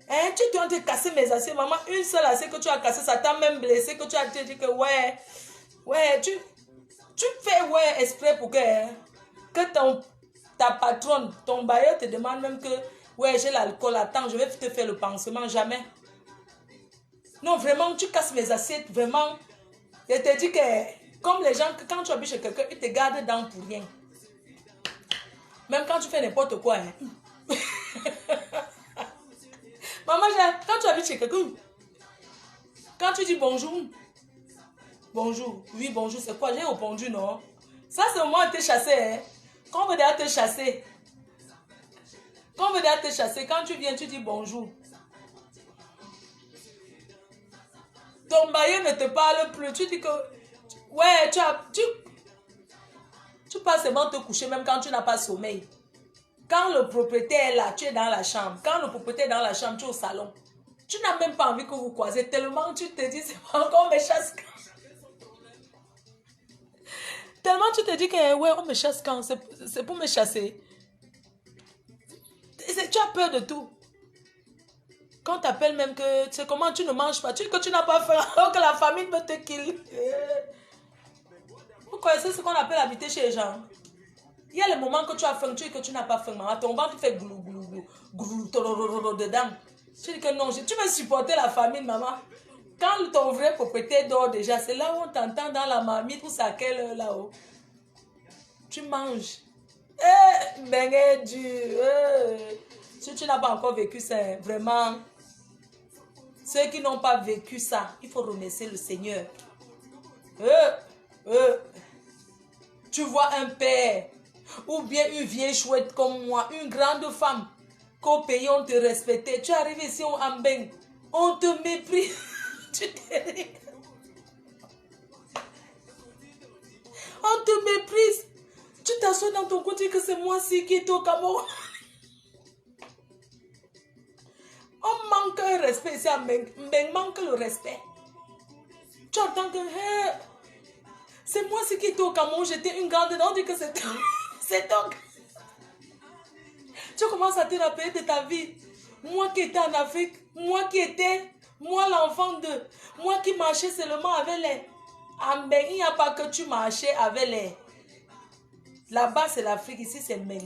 Hein? Tu es en train de casser mes assiettes. Maman, une seule assiette que tu as cassée, ça t'a même blessé. Que tu as dit que ouais, tu fais exprès pour que ta patronne, ton bailleur te demande même que j'ai l'alcool, attends, je vais te faire le pansement. Jamais. Non, vraiment, tu casses mes assiettes, vraiment. Je te dis que, comme les gens, quand tu habites chez quelqu'un, ils te gardent dans pour rien. Même quand tu fais n'importe quoi. Hein. Maman, quand tu habites chez quelqu'un, quand tu dis bonjour, bonjour, oui, bonjour, c'est quoi? J'ai répondu, non? Ça, c'est au moment où tu es chassé. Hein. Quand on veut déjà te chasser, quand tu viens, tu dis bonjour. Ton bailleur ne te parle plus. Tu dis que, tu passes seulement te coucher même quand tu n'as pas sommeil. Quand le propriétaire est là, tu es dans la chambre. Quand le propriétaire est dans la chambre, tu es au salon. Tu n'as même pas envie que vous croisez. Tellement tu te dis, c'est pas encore me chasse quand. Tellement tu te dis que, on me chasse quand. C'est pour me chasser. Tu as peur de tout. Quand tu appelles même que, tu sais comment tu ne manges pas, que tu n'as pas faim, alors que la famille peut te kill. Vous connaissez ce qu'on appelle habiter chez les gens. Il y a le moment que tu as faim, que tu n'as pas faim, maman. Ton ventre fait glou, glou, glou, glou, glou, dedans. Tu dis que non, tu veux supporter la famille, maman. Quand ton vrai propriétaire dort déjà, c'est là où on t'entend dans la marmite, où c'est à quelle heure là-haut. Tu manges. Ben, si tu n'as pas encore vécu ça, vraiment, ceux qui n'ont pas vécu ça, il faut remercier le Seigneur. Tu vois un père, ou bien une vieille chouette comme moi, une grande femme, qu'au pays on te respectait. Tu arrives ici en Mbeng, on te méprise. On te méprise. Tu t'assois dans ton côté que c'est moi-ci qui est au Cameroun. On manque un respect ici à Mbeng. Mbeng manque le respect. Tu entends que c'est moi-ci qui est au Cameroun. J'étais une grande. On dit que c'est ton. Tu commences à te rappeler de ta vie. Moi qui étais en Afrique. Moi l'enfant de. Moi qui marchais seulement avec les. En Mbeng, il n'y a pas que tu marchais avec les. Là-bas, c'est l'Afrique. Ici, c'est Mbeng.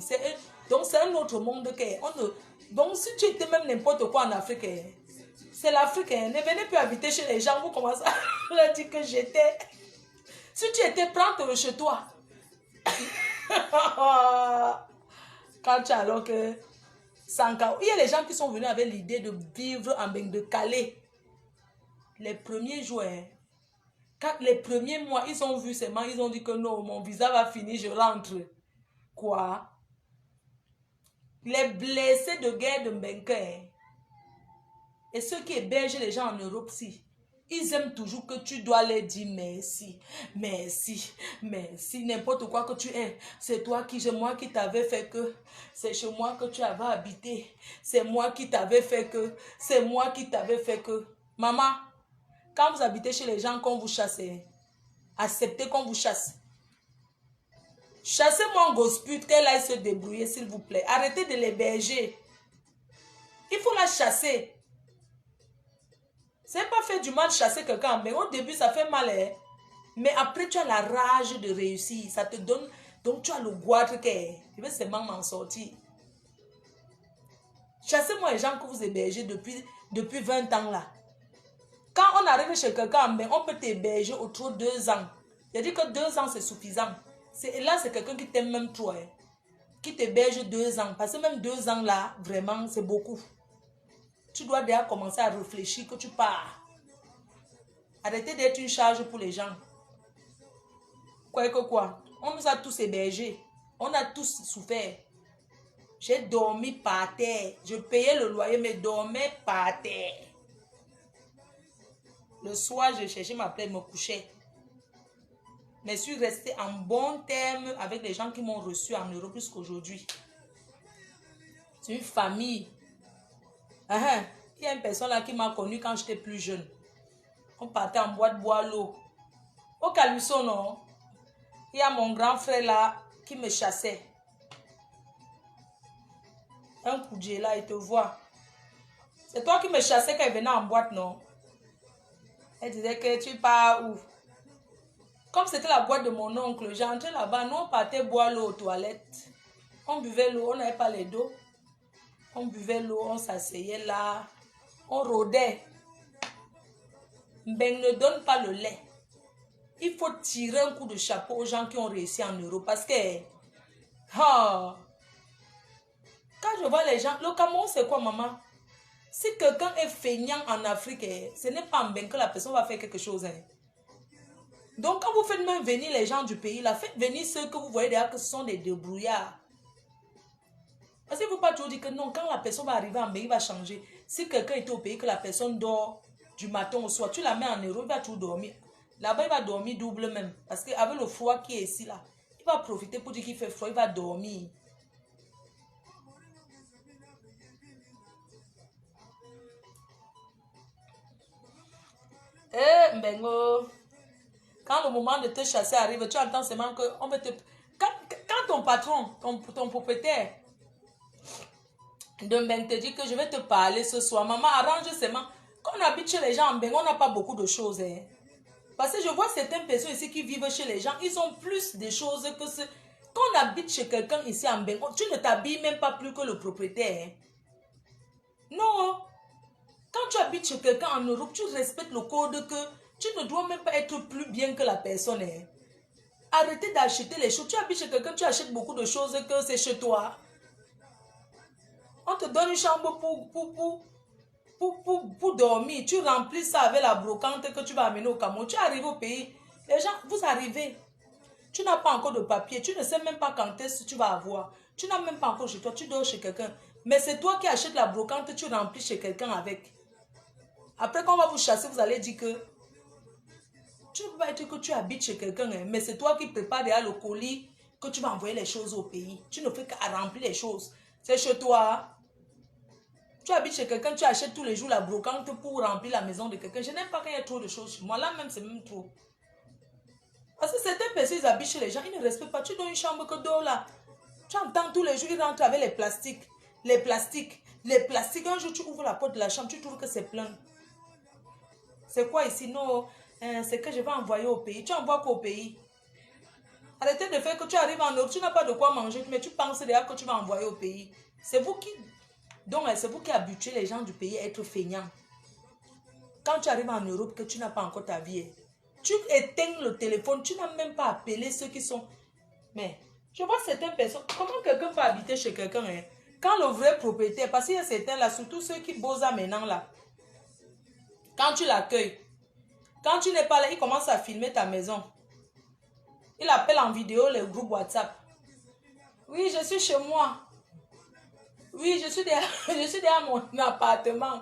Donc, c'est un autre monde. Donc, si tu étais même n'importe quoi en Afrique, c'est l'Afrique. Ne venez plus habiter chez les gens. Vous commencez à leur dire que j'étais. Si tu étais, prends-le chez toi. Quand tu as alors que. Il y a les gens qui sont venus avec l'idée de vivre en Mbeng, de Calais. Les premiers jours, quand les premiers mois, ils ont vu seulement, ils ont dit que non, mon visa va finir, je rentre. Quoi? Les blessés de guerre de Mbengue et ceux qui hébergent les gens en Europe, si, ils aiment toujours que tu dois leur dire merci, merci, merci, n'importe quoi que tu es. C'est toi qui, c'est moi qui t'avais fait que, c'est chez moi que tu avais habité, c'est moi qui t'avais fait que, c'est moi qui t'avais fait que. Maman, quand vous habitez chez les gens qu'on vous chasse, acceptez qu'on vous chasse. Chassez-moi en gospel, qu'elle aille se débrouiller, s'il vous plaît. Arrêtez de l'héberger. Il faut la chasser. C'est pas fait du mal de chasser quelqu'un, mais au début, ça fait mal. Hein? Mais après, tu as la rage de réussir. Ça te donne... Donc, tu as le goitre que... Je vais seulement m'en sortir. Chassez-moi les gens que vous hébergez depuis depuis 20 ans là. Quand on arrive chez quelqu'un, on peut t'héberger autour de 2 ans. Je dis que 2 ans, c'est suffisant. Et là, c'est quelqu'un qui t'aime même toi. Hein, qui t'héberge 2 ans. Parce que même 2 ans là, vraiment, c'est beaucoup. Tu dois déjà commencer à réfléchir que tu pars. Arrêtez d'être une charge pour les gens. Quoi que quoi. On nous a tous hébergés. On a tous souffert. J'ai dormi par terre. Je payais le loyer, mais dormais par terre. Le soir, je cherchais ma plaie, me couchais. Mais je suis restée en bon terme avec les gens qui m'ont reçu en Europe jusqu'aujourd'hui. C'est une famille. Il y a une personne là qui m'a connue quand j'étais plus jeune. On partait en boîte boire l'eau. Au Calusso, non? Il y a mon grand frère là qui me chassait. Un coup de jet là, il te voit. C'est toi qui me chassais quand il venait en boîte, non? Elle disait que tu pars où? Comme c'était la boîte de mon oncle, j'entrais là-bas, nous on partait boire l'eau aux toilettes. On buvait l'eau, on n'avait pas les dos. On buvait l'eau, on s'asseyait là. On rôdait. Ben ne donne pas le lait. Il faut tirer un coup de chapeau aux gens qui ont réussi en Europe. Parce que... quand je vois les gens... Le Cameroun, c'est quoi, maman? Si quelqu'un est feignant en Afrique, ce n'est pas en Ben que la personne va faire quelque chose. Hein. Donc, quand vous faites même venir les gens du pays, là, faites venir ceux que vous voyez derrière que ce sont des débrouillards. Parce qu'il ne faut pas toujours dire que non, quand la personne va arriver en Ben, il va changer. Si quelqu'un est au pays, que la personne dort du matin au soir, tu la mets en Europe, il va toujours dormir. Là-bas, il va dormir double même. Parce qu'avec le froid qui est ici, là, il va profiter pour dire qu'il fait froid, il va dormir. Mbengo, quand le moment de te chasser arrive, tu entends seulement qu'on veut te... Quand ton patron, ton propriétaire de Mbeng te dit que je vais te parler ce soir, maman, arrange seulement. Quand on habite chez les gens en Mbeng, on n'a pas beaucoup de choses. Hein. Parce que je vois certaines personnes ici qui vivent chez les gens, ils ont plus de choses que ce... Quand on habite chez quelqu'un ici en Mbeng, tu ne t'habilles même pas plus que le propriétaire. Hein. Non. Quand tu habites chez quelqu'un en Europe, tu respectes le code que tu ne dois même pas être plus bien que la personne. Hein. Arrêtez d'acheter les choses. Tu habites chez quelqu'un, tu achètes beaucoup de choses que c'est chez toi. On te donne une chambre pour dormir. Tu remplis ça avec la brocante que tu vas amener au Cameroun. Tu arrives au pays. Les gens, vous arrivez. Tu n'as pas encore de papier. Tu ne sais même pas quand est-ce que tu vas avoir. Tu n'as même pas encore chez toi. Tu dors chez quelqu'un. Mais c'est toi qui achètes la brocante. Tu remplis chez quelqu'un avec. Après, quand on va vous chasser, vous allez dire que tu ne peux pas être que tu habites chez quelqu'un. Hein, mais c'est toi qui prépares derrière le colis que tu vas envoyer les choses au pays. Tu ne fais qu'à remplir les choses. C'est chez toi. Tu habites chez quelqu'un, tu achètes tous les jours la brocante pour remplir la maison de quelqu'un. Je n'aime pas quand il y a trop de choses chez moi. Là même, c'est même trop. Parce que certaines personnes, ils habitent chez les gens, ils ne respectent pas. Tu donnes une chambre que d'eau là. Tu entends tous les jours, ils rentrent avec les plastiques. Les plastiques. Les plastiques. Un jour, tu ouvres la porte de la chambre, tu trouves que c'est plein. C'est quoi ici? Non, c'est que je vais envoyer au pays. Tu envoies quoi au pays? Arrêtez de faire que tu arrives en Europe, tu n'as pas de quoi manger, mais tu penses déjà que tu vas envoyer au pays. C'est vous qui... Donc, c'est vous qui habituez les gens du pays à être feignants. Quand tu arrives en Europe, que tu n'as pas encore ta vie, tu éteins le téléphone, tu n'as même pas appelé ceux qui sont... Mais, je vois certaines personnes, comment quelqu'un peut habiter chez quelqu'un, hein? Quand le vrai propriétaire, parce qu'il y a certains là, surtout ceux qui bossent maintenant là, quand tu l'accueilles, quand tu n'es pas là, il commence à filmer ta maison. Il appelle en vidéo les groupes WhatsApp. Oui, je suis chez moi. Oui, je suis derrière mon appartement.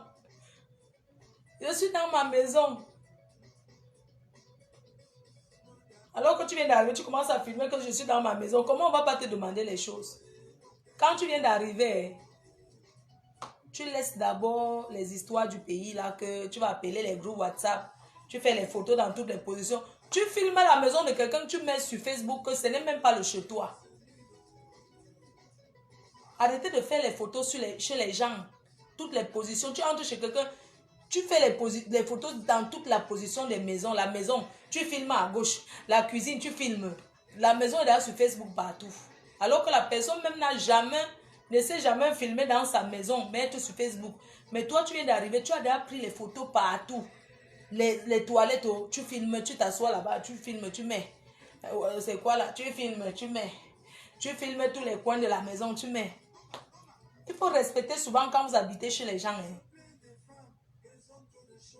Je suis dans ma maison. Alors que tu viens d'arriver, tu commences à filmer que je suis dans ma maison. Comment on ne va pas te demander les choses? Quand tu viens d'arriver, tu laisses d'abord les histoires du pays là que tu vas appeler les groupes WhatsApp. Tu fais les photos dans toutes les positions. Tu filmes la maison de quelqu'un, tu mets sur Facebook que ce n'est même pas le chez toi. Arrêtez de faire les photos chez les gens. Toutes les positions. Tu entres chez quelqu'un, tu fais les photos dans toute la position des maisons. La maison, tu filmes à gauche. La cuisine, tu filmes. La maison est là sur Facebook partout. Alors que la personne même n'a jamais ne s'est jamais filmé dans sa maison, mettre sur Facebook. Mais toi, tu viens d'arriver, tu as déjà pris les photos partout. Les toilettes, oh, tu filmes, tu t'assois là-bas, tu filmes, tu mets. C'est quoi là? Tu filmes, tu mets. Tu filmes tous les coins de la maison, tu mets. Il faut respecter souvent quand vous habitez chez les gens. Hein.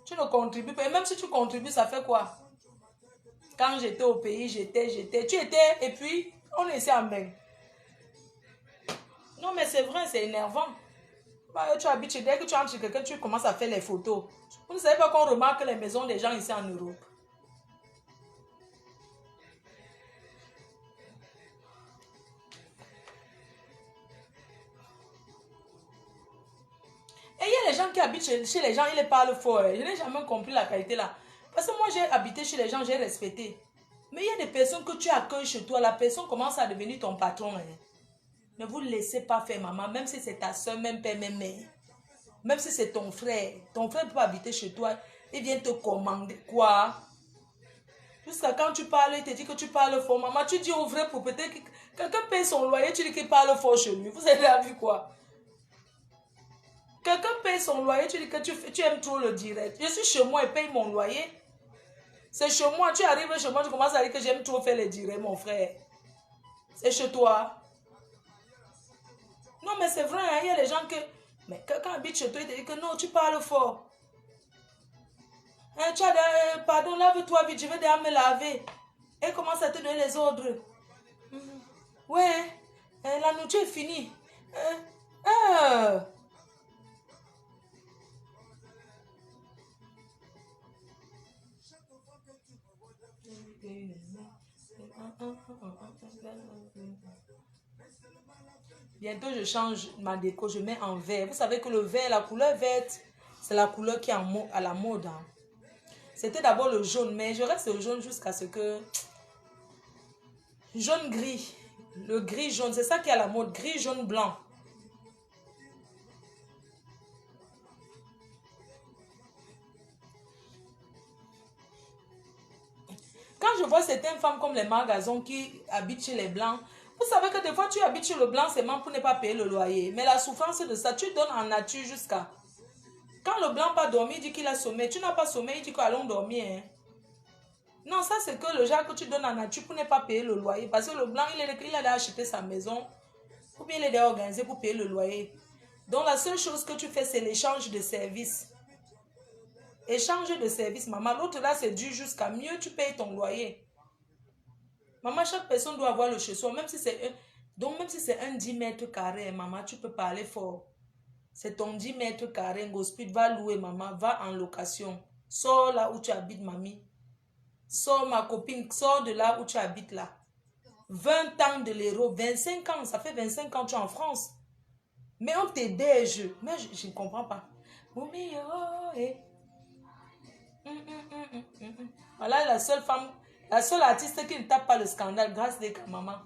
Tu ne contribues pas. Et même si tu contribues, ça fait quoi? Quand j'étais au pays, j'étais. Tu étais, et puis, on essaie en même. Non, mais c'est vrai, c'est énervant. Bah, tu habites, dès que tu entres chez quelqu'un, tu commences à faire les photos. Vous ne savez pas qu'on remarque les maisons des gens ici en Europe. Et il y a les gens qui habitent chez les gens, ils les parlent fort. Je n'ai jamais compris la qualité là. Parce que moi, j'ai habité chez les gens, j'ai respecté. Mais il y a des personnes que tu accueilles chez toi, la personne commence à devenir ton patron. Hein. Ne vous laissez pas faire, maman, même si c'est ta soeur, même père, même mère. Même si c'est ton frère peut habiter chez toi, il vient te commander quoi? Jusqu'à quand tu parles, il te dit que tu parles fort. Maman, tu dis au vrai propriétaire que quelqu'un paye son loyer, tu dis qu'il parle fort chez lui. Vous avez déjà vu quoi? Quelqu'un paye son loyer, tu dis que tu aimes trop le direct. Je suis chez moi et paye mon loyer. C'est chez moi, tu arrives chez moi, tu commences à dire que j'aime trop faire les directs, mon frère. C'est chez toi. Non, mais c'est vrai, hein, il y a des gens que... Mais quelqu'un habite chez toi, il te dit que non, tu parles fort. Hein, pardon, lave-toi vite, je vais déjà me laver. Et commence à te donner les ordres. Ouais, la nourriture est finie. Bientôt, je change ma déco, je mets en vert. Vous savez que le vert, la couleur verte, c'est la couleur qui est à la mode. Hein. C'était d'abord le jaune, mais je reste au jaune jusqu'à ce que... Jaune-gris. Le gris-jaune, c'est ça qui est à la mode. Gris-jaune-blanc. Quand je vois certaines femmes comme les magasins qui habitent chez les blancs, vous savez que des fois tu habites chez le blanc seulement pour ne pas payer le loyer. Mais la souffrance de ça, tu donnes en nature jusqu'à... Quand le blanc pas dormi, il dit qu'il a sommeil. Tu n'as pas sommeil, il dit qu'allons dormir. Hein. Non, ça c'est que le genre que tu donnes en nature pour ne pas payer le loyer. Parce que le blanc, il a acheté sa maison. Ou bien il est déjà organisé pour payer le loyer. Donc la seule chose que tu fais, c'est l'échange de services. Échange de services, maman. L'autre là, c'est dû jusqu'à mieux tu payes ton loyer. Maman, chaque personne doit avoir le chez soi. Même si c'est donc même si c'est un 10 mètres carrés, maman, tu peux parler fort. C'est ton 10 mètres carrés, Gospit, va louer, maman, va en location. Sors là où tu habites, mamie. Sors, ma copine, sors de là où tu habites là. 20 ans de l'euro, 25 ans, ça fait 25 ans que tu es en France. Mais on t'aide, mais je ne comprends pas. Voilà la seule femme, la seule artiste qui ne tape pas le scandale grâce à maman.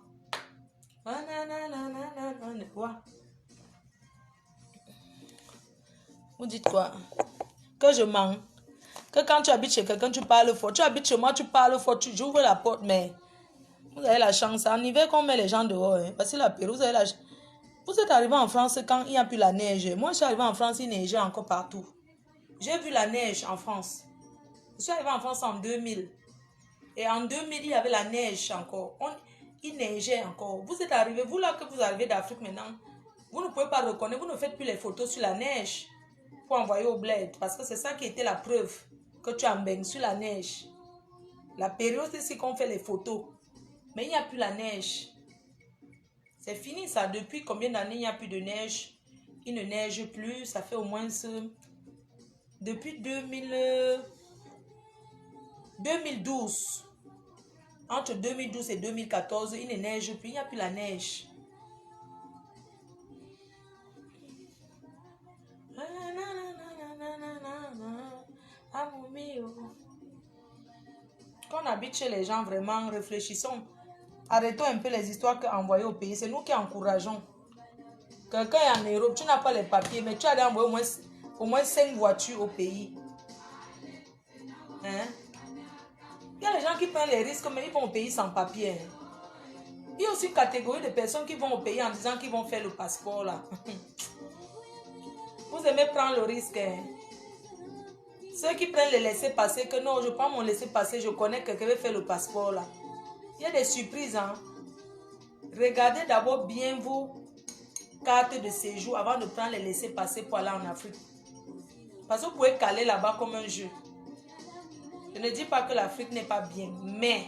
Vous dites quoi? Que je mens. Que quand tu habites chez quelqu'un, tu parles fort. Tu habites chez moi, tu parles fort. J'ouvre la porte, mais vous avez la chance. En hiver, qu'on met les gens dehors. Hein, parce que la Pérou, vous avez la chance. Vous êtes arrivé en France quand il n'y a plus la neige. Moi, je suis arrivé en France, il neigeait encore partout. J'ai vu la neige en France. Je suis arrivé en France en 2000. Et en 2000, il y avait la neige encore. Il neigeait encore. Vous êtes arrivé, vous là que vous arrivez d'Afrique maintenant, vous ne pouvez pas reconnaître, vous ne faites plus les photos sur la neige pour envoyer au bled. Parce que c'est ça qui était la preuve que tu embaignes sur la neige. La période, c'est qu'on fait les photos. Mais il n'y a plus la neige. C'est fini ça. Depuis combien d'années il n'y a plus de neige? Il ne neige plus. Ça fait au moins... Depuis 2012. Entre 2012 et 2014, il ne neige plus. Il n'y a plus la neige. Quand on habite chez les gens, vraiment, réfléchissons. Arrêtons un peu les histoires qu'envoyer au pays. C'est nous qui encourageons. Quelqu'un est en Europe, tu n'as pas les papiers, mais tu as envoyé au moins 5 voitures au pays. Hein? Il y a les gens qui prennent les risques, mais ils vont au pays sans papier. Hein? Il y a aussi une catégorie de personnes qui vont au pays en disant qu'ils vont faire le passeport là. Vous aimez prendre le risque. Hein? Ceux qui prennent le laisser-passer, que non, je prends mon laisser-passer, je connais quelqu'un qui veut faire le passeport là. Il y a des surprises. Hein? Regardez d'abord bien vos cartes de séjour avant de prendre les laisser-passer pour aller en Afrique. Parce que vous pouvez caler là-bas comme un jeu. Je ne dis pas que l'Afrique n'est pas bien, mais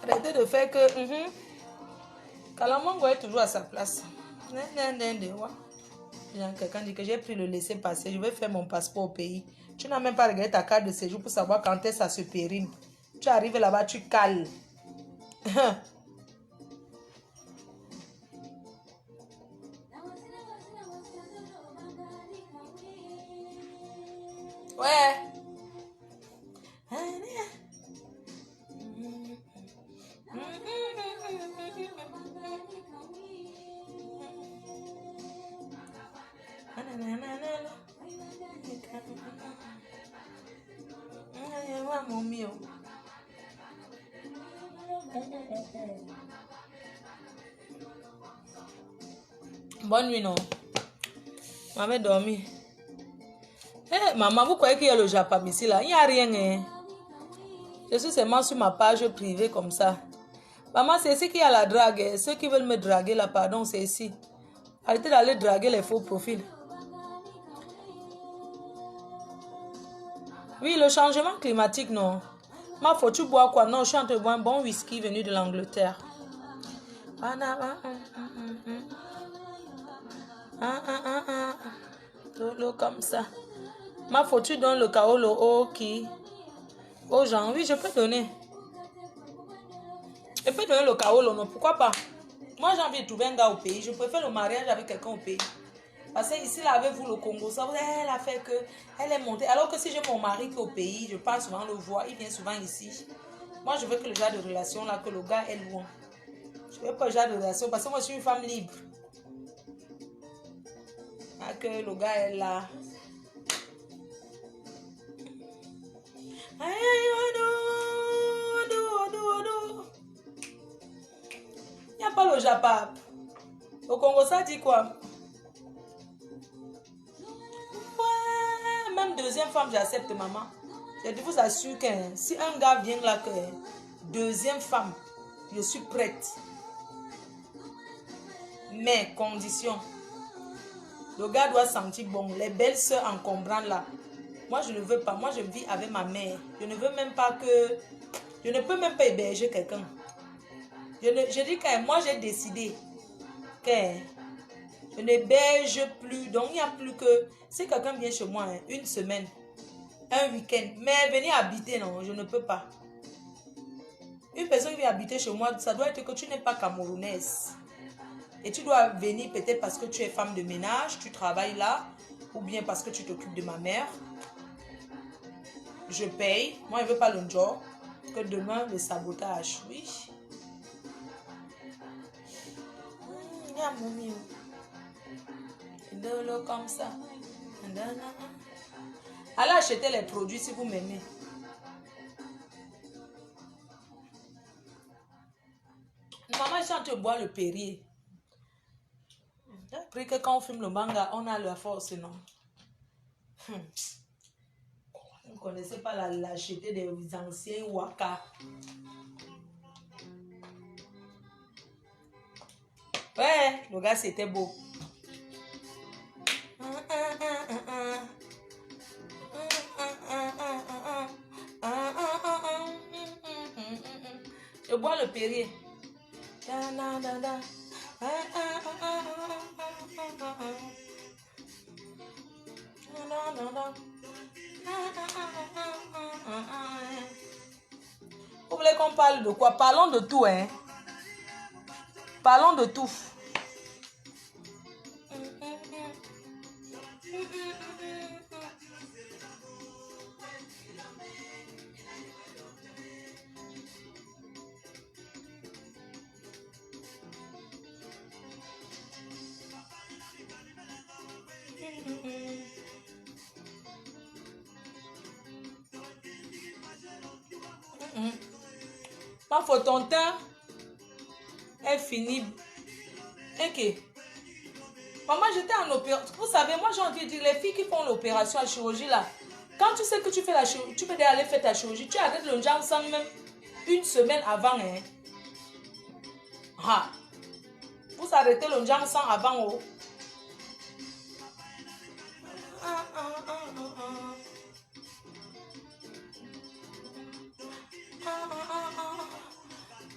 arrêtez de faire que Kalamongo est toujours à sa place. Quelqu'un dit que j'ai pris le laisser-passer, je vais faire mon passeport au pays. Tu n'as même pas regardé ta carte de séjour pour savoir quand est-ce que ça se périme. Tu arrives là-bas, tu cales. Ouais. Bonne nuit, non? Maman dormi. Hey, maman, vous croyez qu'il y a le Japon ici là? Il n'y a rien. Hein? Je suis seulement sur ma page privée comme ça. Maman, c'est ici qu'il y a la drague. Ceux qui veulent me draguer là, pardon, c'est ici. Arrêtez d'aller draguer les faux profils. Oui, le changement climatique, non. Ma faut tu boire quoi? Non, je suis en train de boire un bon whisky venu de l'Angleterre. L'eau comme ça. Ma faut tu donnes le kaolo au qui? Aux gens, oui, je peux donner. Je peux donner le kaolo, non? Pourquoi pas? Moi, j'ai envie de trouver un gars au pays. Je préfère le mariage avec quelqu'un au pays. Parce que ici, là, avec vous, le Congo, ça, elle a fait que, elle est montée. Alors que si j'ai mon mari qui est au pays, je pars souvent le voir, il vient souvent ici. Moi, je veux que le genre de relation, là, que le gars est loin. Je veux pas le genre de relation, parce que moi, je suis une femme libre. Ah, que le gars est là. Il n'y a pas le Japap. Au Congo, ça dit quoi? Ouais, même deuxième femme, j'accepte, maman. Je vous assure que si un gars vient là, que deuxième femme, je suis prête. Mais, condition. Le gars doit sentir bon. Les belles soeurs encombrantes là. Moi, je ne veux pas. Moi, je vis avec ma mère. Je ne veux même pas que... Je ne peux même pas héberger quelqu'un. Je dis que moi, j'ai décidé que je n'héberge plus. Donc, il n'y a plus que... Si quelqu'un vient chez moi, une semaine, un week-end, mais venir habiter, non, je ne peux pas. Une personne qui vient habiter chez moi, ça doit être que tu n'es pas camerounaise. Et tu dois venir peut-être parce que tu es femme de ménage, tu travailles là, ou bien parce que tu t'occupes de ma mère. Je paye. Moi, je ne veux pas le job. Que demain, le sabotage. Oui. De l'eau comme ça. Allez acheter les produits si vous m'aimez. Maman, je suis en train de boire le Perrier. J'ai appris que quand on filme le manga, on a la force, non? Vous ne connaissez pas la lâcheté des anciens waka. Ouais, le gars, c'était beau. Je bois le Perrier. Vous voulez qu'on parle de quoi? Parlons de tout, hein? Parlons de tout. Ma faute, ton teint est fini. Ok. Maman, j'étais en opération. Vous savez, moi j'ai envie de dire, les filles qui font l'opération à chirurgie là, quand tu sais que tu fais la chirurgie, tu peux aller faire ta chirurgie, tu arrêtes le Jansan même une semaine avant. Hein. Ah. Vous arrêtez le Jansan avant. Oh.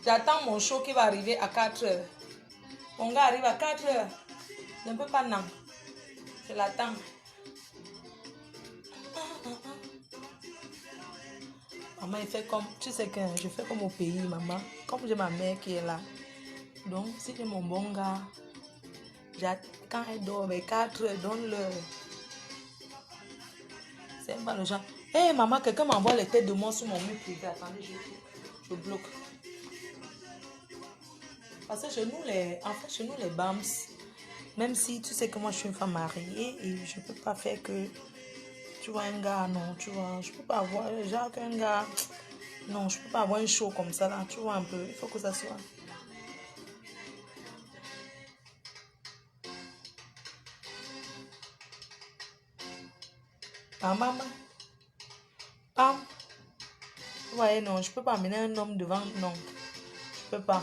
J'attends mon show qui va arriver à 4 heures. Mon gars arrive à 4 heures. Je ne peux pas non. Je l'attends. Maman, il fait comme... Tu sais que je fais comme au pays, maman. Comme j'ai ma mère qui est là. Donc, si j'ai mon bon gars, quand elle dort vers 4 heures, donne-le. C'est pas le genre. Hé, maman, quelqu'un m'envoie les têtes de moi sur mon mur privé. Attendez, je bloque. Parce que chez nous, les BAMS, même si tu sais que moi je suis une femme mariée et je peux pas faire que, tu vois, un gars, non, tu vois, je peux pas avoir, genre qu'un gars, non, je peux pas avoir un show comme ça là, tu vois un peu, il faut que ça soit. Ah, maman, ah, vous voyez, non, je peux pas amener un homme devant, non, je peux pas.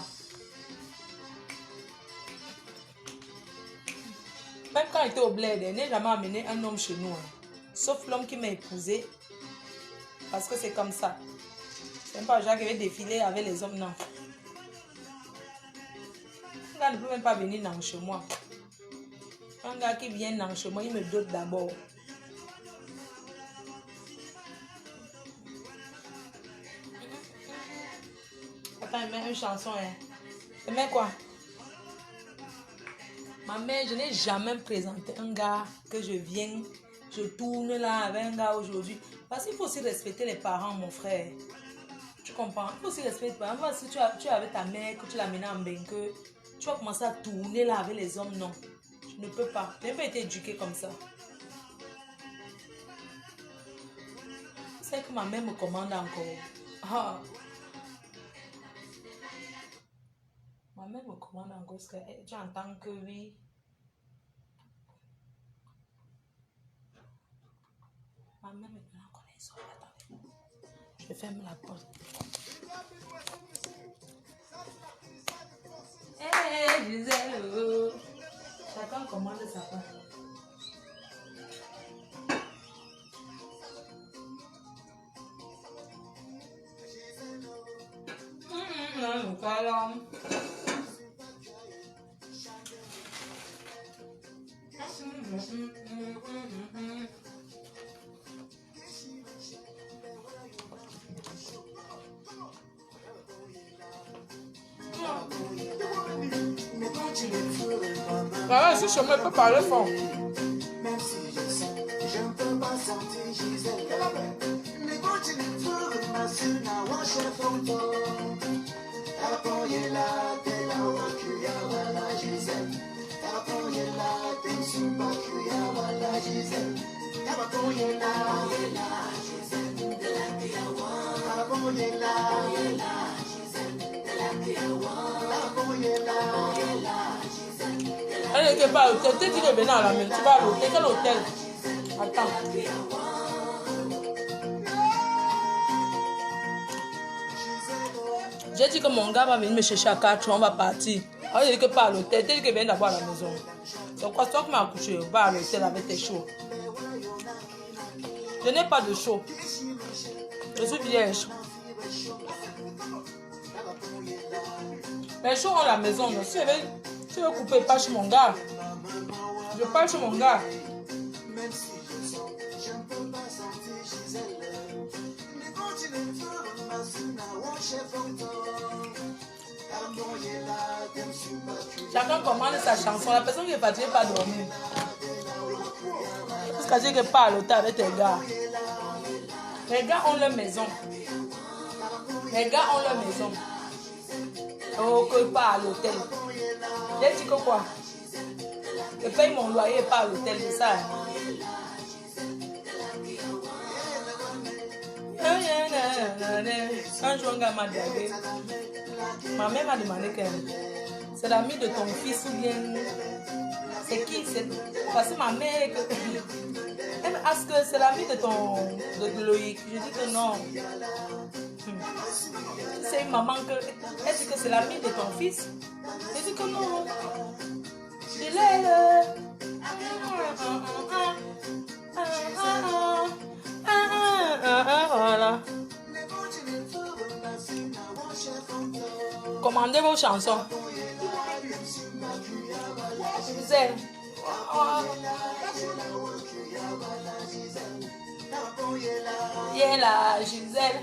Même quand j'étais au bled, je n'ai jamais amené un homme chez nous. Hein. Sauf l'homme qui m'a épousé. Parce que c'est comme ça. C'est même pas genre qui va défiler avec les hommes, non. Un gars ne peut même pas venir dans chez moi. Un gars qui vient dans chez moi, il me dote d'abord. Attends, il met une chanson. Hein. Il met quoi? Ma mère, je n'ai jamais présenté un gars que je viens, je tourne là avec un gars aujourd'hui. Parce qu'il faut aussi respecter les parents, mon frère. Tu comprends? Il faut aussi respecter les parents. Si tu es avec ta mère, que tu l'amènes en bain, que tu vas commencer à tourner là avec les hommes, non. Je ne peux pas. Je n'ai pas été éduquée comme ça. C'est que ma mère me commande encore. Ah. Ma mère me commande encore parce que tu entends que oui. Ma mère me donne encore les ordres. Attendez. Je ferme la porte. Hé, hey, Gisèle. Chacun commande sa part. Non, voilà. Voilà, si je me peux parler fort. Même si je ne peux pas sentir Gisèle. Mais quand tu me trouves, ma soeur n'a pas chef photo. Apoye la de la wakuya wala Gisèle. Apoye la de suba kuya wala Gisèle. Apoye la Gisèle de la kiawa. Apoye la Gisèle de la kiawa. Apoye la allez, tu vas à l'hôtel. Tu dis que venez à la maison. Tu vas à l'hôtel. Quel hôtel? Attends. J'ai dit que mon gars va venir me chercher à 4 heures. On va partir. Alors, il dit que pas à l'hôtel. Tu dis que viens d'abord à la maison. Donc, quoi, toi qui m'as accouché, va à l'hôtel avec tes chauds. Je n'ai pas de chaud. Je suis vierge. Les chauds ont la maison. Si tu veux couper, pas chez mon gars. Je parle chez mon gars. Chacun commande sa chanson. La personne qui est partie n'est pas dormir. Parce que j'ai que pas à l'hôtel avec tes gars. Les gars ont leur maison. Les gars ont leur maison. Oh, que pas à l'hôtel. J'ai dit que quoi? Je paye mon loyer pas à l'hôtel, c'est ça. Un jour, un gars m'a dragué. Ma mère m'a demandé que c'est l'ami de ton fils ou bien... C'est qui? Parce que ma mère... Elle me dit que c'est l'ami de ton... de Loïc. Je dis que non. C'est une maman que... Elle dit que c'est l'ami de ton fils. Je dis que non. Je l'ai... Voilà. Commandez vos chansons. Gisèle. Yéla, Gisèle.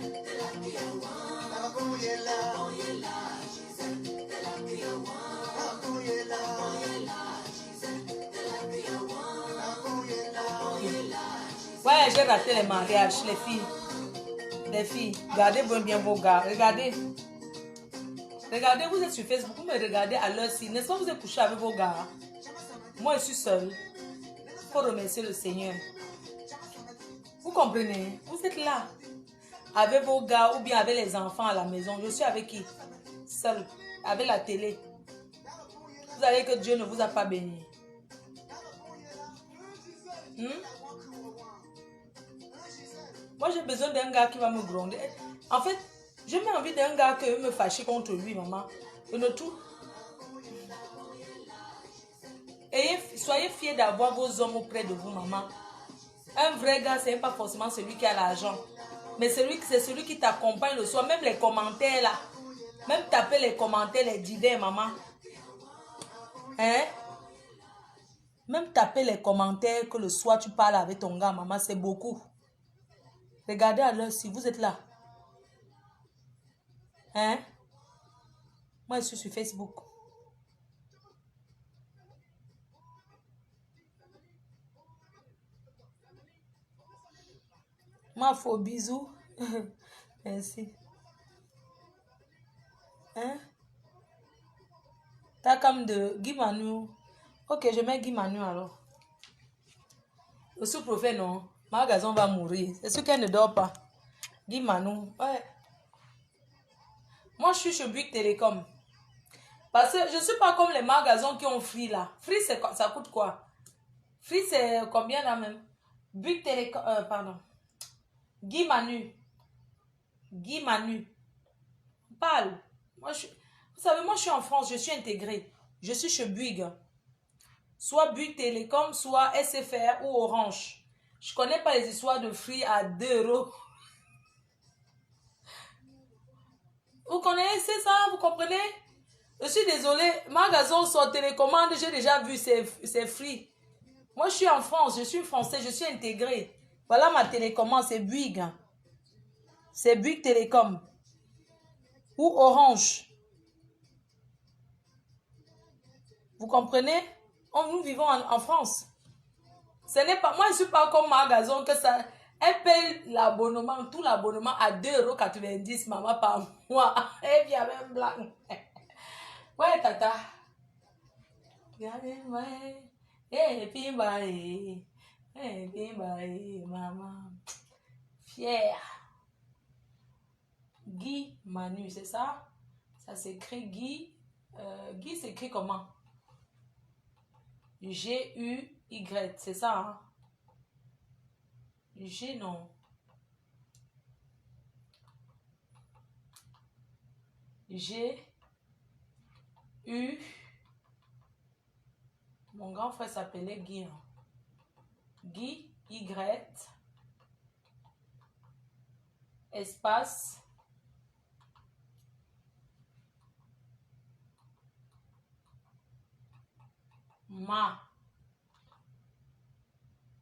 Ouais, j'ai raté les mariages, les filles. Les filles, regardez bien vos gars. Regardez. Regardez, vous êtes sur Facebook, vous me regardez à l'heure-ci. N'est-ce pas, vous êtes couché avec vos gars? Moi, je suis seule. Il faut remercier le Seigneur. Vous comprenez? Vous êtes là. Avec vos gars ou bien avec les enfants à la maison. Je suis avec qui? Seule. Avec la télé. Vous savez que Dieu ne vous a pas béni. Moi, j'ai besoin d'un gars qui va me gronder. En fait, j'ai même envie d'un gars qui veut me fâcher contre lui, maman. Et le tout. Soyez fiers d'avoir vos hommes auprès de vous, maman. Un vrai gars, ce n'est pas forcément celui qui a l'argent. Mais c'est celui qui t'accompagne le soir. Même les commentaires là. Même taper les commentaires, les divers, maman. Hein? Même taper les commentaires que le soir tu parles avec ton gars, maman, c'est beaucoup. Regardez à l'heure si vous êtes là. Hein? Moi, je suis sur Facebook. Moi, faux bisous. Merci. Hein? T'as comme de Guy Manu. Ok, je mets Guy Manu alors. Le sous-prophète, non. Ma gazon va mourir. C'est sûr qu'elle ne dort pas. Guy Manu. Ouais. Moi, je suis chez Bouygues Télécom. Parce que je ne suis pas comme les magasins qui ont Free là. Free, ça coûte quoi? Free, c'est combien là même? Bouygues Télécom. Pardon. Guy Manu. Guy Manu. Parle. Moi, vous savez, moi, je suis en France. Je suis intégrée. Je suis chez Bouygues. Soit Bouygues Télécom, soit SFR ou Orange. Je ne connais pas les histoires de Free à 2 €. Vous connaissez ça? Vous comprenez? Je suis désolée. Magasin sur télécommande, j'ai déjà vu, c'est Free. Moi, je suis en France. Je suis français. Je suis intégrée. Voilà ma télécommande. C'est Bouygues. C'est Bouygues Télécom. Ou Orange. Vous comprenez? Nous vivons en France. Ce n'est pas, moi, je ne suis pas comme magasin que ça. Elle paye l'abonnement, tout l'abonnement à 2,90 €, maman, par mois. Et puis, il y a même blanc. Ouais, tata. Et puis, maman. Fière. Guy Manu, c'est ça? Ça s'écrit Guy. Guy s'écrit comment? G-U-Y, c'est ça, hein? G, non. G-U. Mon grand frère s'appelait Guy. Hein? Guy, Y. Espace.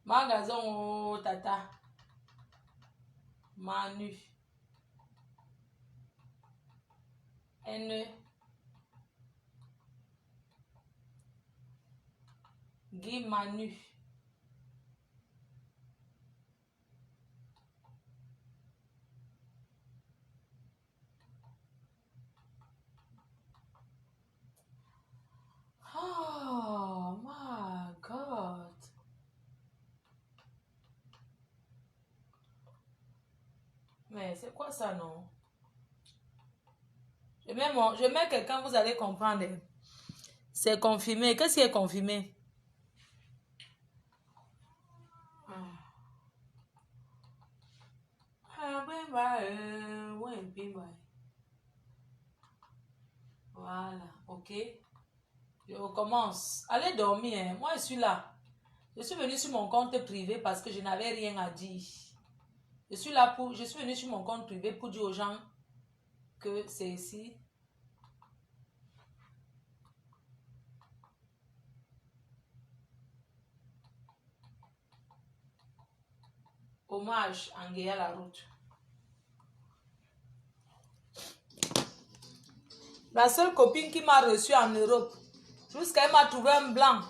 Magasin, oh, tata. Manu. N. Guy Manu. Oh my God. Mais c'est quoi ça, non? Je mets quelqu'un, vous allez comprendre. C'est confirmé. Qu'est-ce qui est confirmé? Voilà, ok. Je recommence. Allez dormir, hein. Moi, je suis là. Je suis venue sur mon compte privé parce que je n'avais rien à dire. Je suis venue sur mon compte privé pour dire aux gens que c'est ici. Hommage à Nguéa la route. La seule copine qui m'a reçue en Europe, jusqu'à elle m'a trouvé un blanc.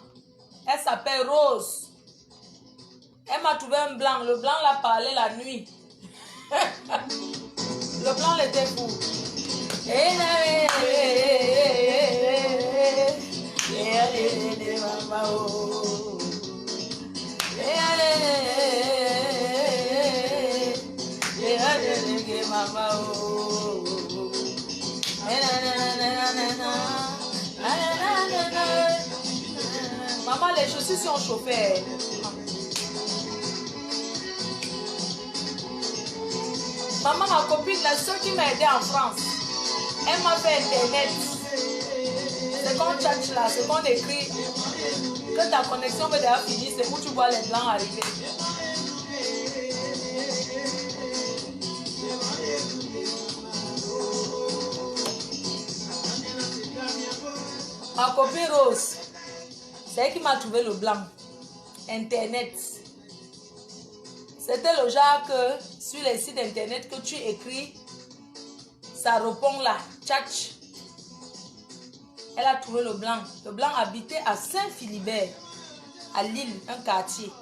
Elle s'appelle Rose. Elle m'a trouvé un blanc. Le blanc l'a parlé la nuit. Le blanc l'était fou. Maman, les chaussures sont chauffées. Maman, ma copine, la seule qui m'a aidé en France, elle m'a fait Internet. C'est qu'on chat là, c'est qu'on écrit que ta connexion veut déjà finir, c'est où tu vois les blancs arriver. Ma copine Rose, c'est elle qui m'a trouvé le blanc. Internet. C'était le genre que sur les sites internet que tu écris, ça répond là, tchatch. Elle a trouvé le blanc. Le blanc habitait à Saint-Philibert, à Lille, un quartier.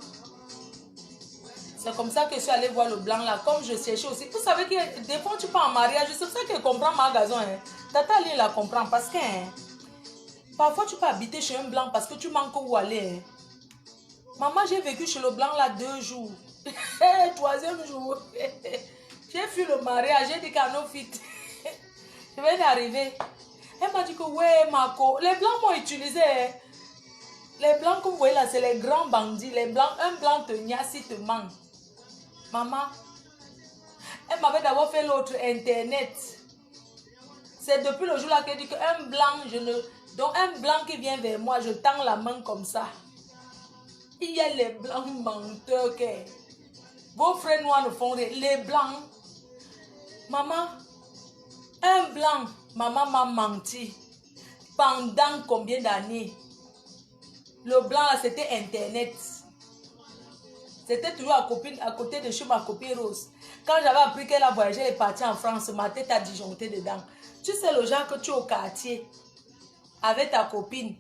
C'est comme ça que je suis allée voir le blanc là, comme je cherchais aussi. Vous savez que des fois tu pars en mariage, c'est ça qu'elle comprend ma gazon. Hein. Tata Lille la comprend parce que hein, parfois tu peux habiter chez un blanc parce que tu manques où aller. Hein. Maman, j'ai vécu chez le blanc là 2 jours. Troisième jour, j'ai fui le mariage, j'ai dit qu'à nos filles, je vais d'arriver. Elle m'a dit que ouais, Marco, les blancs m'ont utilisé. Les blancs que vous voyez là, c'est les grands bandits. Les blancs, un blanc te niasse, il te manque. Maman, elle m'avait d'abord fait l'autre internet. C'est depuis le jour là qu'elle dit qu'un blanc, donc un blanc qui vient vers moi, je tends la main comme ça. Il y a les blancs menteurs que vos frères noirs ne font rien. Les blancs, maman, un blanc, maman m'a menti. Pendant combien d'années? Le blanc là, c'était internet. C'était toujours à côté de chez ma copine Rose. Quand j'avais appris qu'elle a voyagé, elle est partie en France, ma tête a disjoncté dedans. Tu sais le genre que tu es au quartier avec ta copine.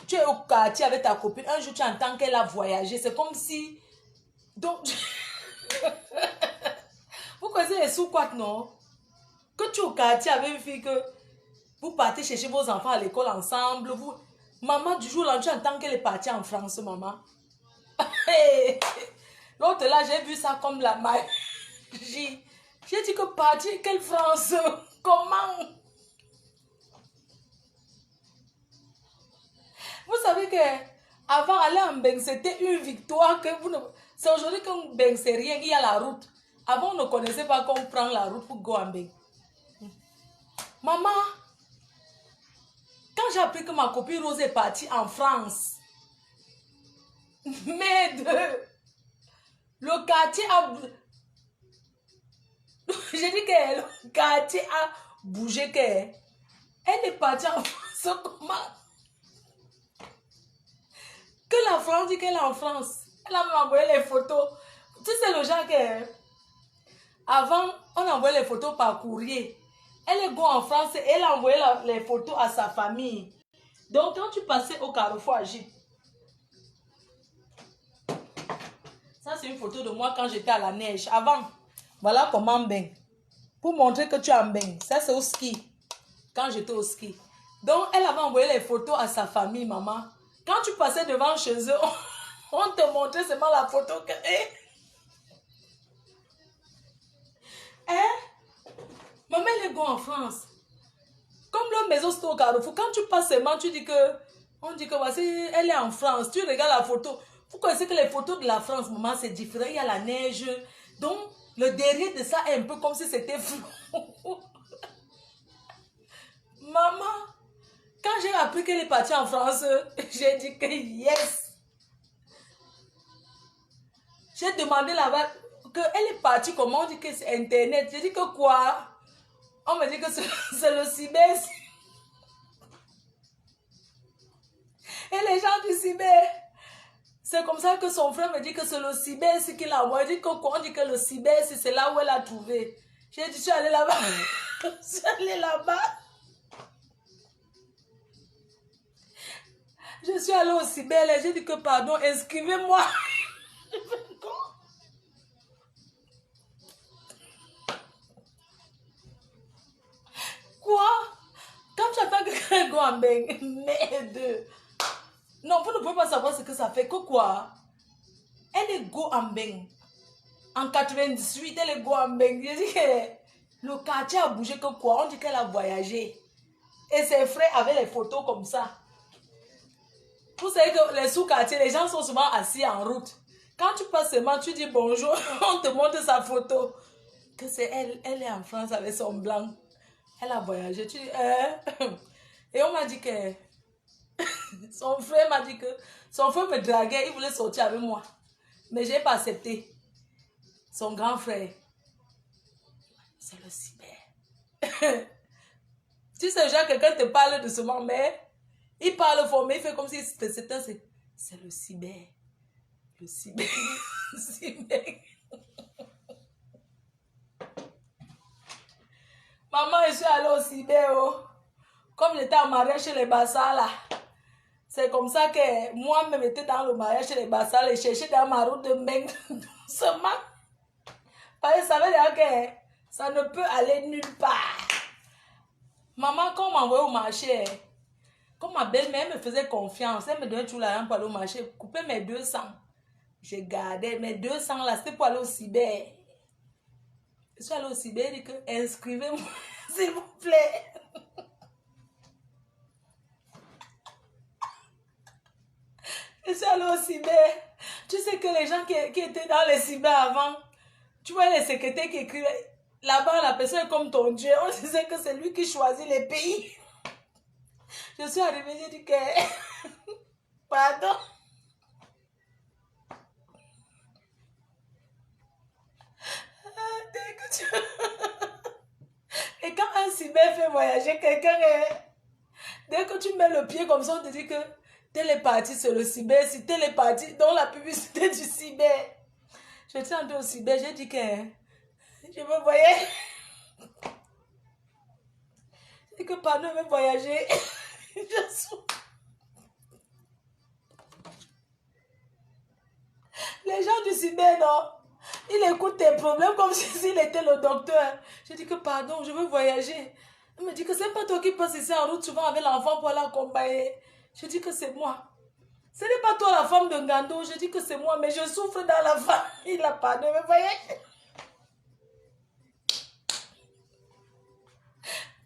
Tu es au quartier avec ta copine. Un jour, tu entends qu'elle a voyagé. C'est comme si... Donc... Vous connaissez les sous-quatres, non? Que tu es au quartier avec une fille que... Vous partez chercher vos enfants à l'école ensemble. Vous... Maman, du jour là, tu entends qu'elle est partie en France, maman. L'autre là, j'ai vu ça comme la magie. J'ai dit que partir, quelle France? Comment? Vous savez que avant aller en Beng, c'était une victoire que vous ne... C'est aujourd'hui qu'un Beng, c'est rien, il y a la route. Avant, on ne connaissait pas qu'on prend la route pour go en Beng. Maman, quand j'ai appris que ma copine Rose est partie en France, mais le quartier a... J'ai dit que le quartier a bougé, qu'elle est partie en France. Comment? Que la France dit qu'elle est en France. Elle a envoyé les photos. Tu sais le genre que... Avant, on envoyait les photos par courrier. Elle est go en France et elle a envoyé les photos à sa famille. Donc, quand tu passais au Carrefour à Gip, ça c'est une photo de moi quand j'étais à la neige. Avant, voilà comment on baigne. Pour montrer que tu es en baigne. Ça c'est au ski. Quand j'étais au ski. Donc, elle avait envoyé les photos à sa famille, maman. Quand tu passais devant chez eux, on te montrait seulement la photo que... Hein? Maman, elle est go en France. Comme le maison c'est au Carrefour, quand tu passes seulement, tu dis que, on dit que voici, elle est en France. Tu regardes la photo. Vous connaissez que les photos de la France, maman, c'est différent. Il y a la neige. Donc, le derrière de ça est un peu comme si c'était flou. Maman, quand j'ai appris qu'elle est partie en France, j'ai dit que yes. J'ai demandé là-bas qu'elle est partie, comment on dit que c'est Internet. J'ai dit que quoi? On me dit que c'est le cyber. Et les gens du cyber, c'est comme ça que son frère me dit que c'est le cyber qu'il a envoyé. Il dit que quoi? On dit que le cyber, c'est là où elle a trouvé. J'ai dit, je suis allée là-bas. Je suis allée là-bas. Je suis allée au cyber et j'ai dit que pardon, inscrivez-moi. Quoi? Quand tu attends que quelqu'un go en bain, merde. Non, vous ne pouvez pas savoir ce que ça fait. Que quoi? Elle est go en bain. En 98, elle est go en bain. Je dis que le quartier a bougé que quoi? On dit qu'elle a voyagé. Et ses frères avaient les photos comme ça. Vous savez que les sous-quartiers, les gens sont souvent assis en route. Quand tu passes seulement, tu dis bonjour, on te montre sa photo. Que c'est elle, elle est en France avec son blanc. Elle a voyagé. Tu dis, Et on m'a dit que son frère m'a dit que son frère me draguait, il voulait sortir avec moi. Mais je n'ai pas accepté. Son grand frère, c'est le cyber. Tu sais, genre, quelqu'un te parle doucement, mais il parle fort, mais il fait comme si c'était c'est le cyber. Le cyber. Le cyber. Maman, je suis allée au cyber. Oh. Comme j'étais en mariage chez les Bassas, là. C'est comme ça que moi-même j'étais dans le mariage chez les Bassas et cherchais dans ma route de Meng doucement. Parce que ça veut dire que ça ne peut aller nulle part. Maman, quand on m'envoyait au marché, comme ma belle-mère me faisait confiance, elle me donnait tout l'argent pour aller au marché, couper mes 200. Je gardais mes 200 là, c'était pour aller au cyber. Je suis allée au cyber et dit que inscrivez-moi, s'il vous plaît. Je suis allée au cyber. Tu sais que les gens qui étaient dans les cyber avant, tu vois les secrétaires qui écrivaient, là-bas la personne est comme ton Dieu. On disait que c'est lui qui choisit les pays. Je suis arrivée, j'ai dit que... Pardon. Et quand un cyber fait voyager quelqu'un, dès que tu mets le pied comme ça, on te dit que telle est partie sur le cyber, si telle est partie dans la publicité du cyber. Je suis entrée au cyber, j'ai dit que je veux voyager. J'ai dit que pardon, je veux voyager. Je suis... Les gens du cyber, non, ils écoutent tes problèmes comme s'il était le docteur. Je dis que pardon, je veux voyager. Il me dit que c'est pas toi qui passes ici en route souvent avec l'enfant pour l'accompagner. Je dis que c'est moi. Ce n'est pas toi la femme de Ngando. Je dis que c'est moi, mais je souffre dans la famille. Il a pardon, mais voyez.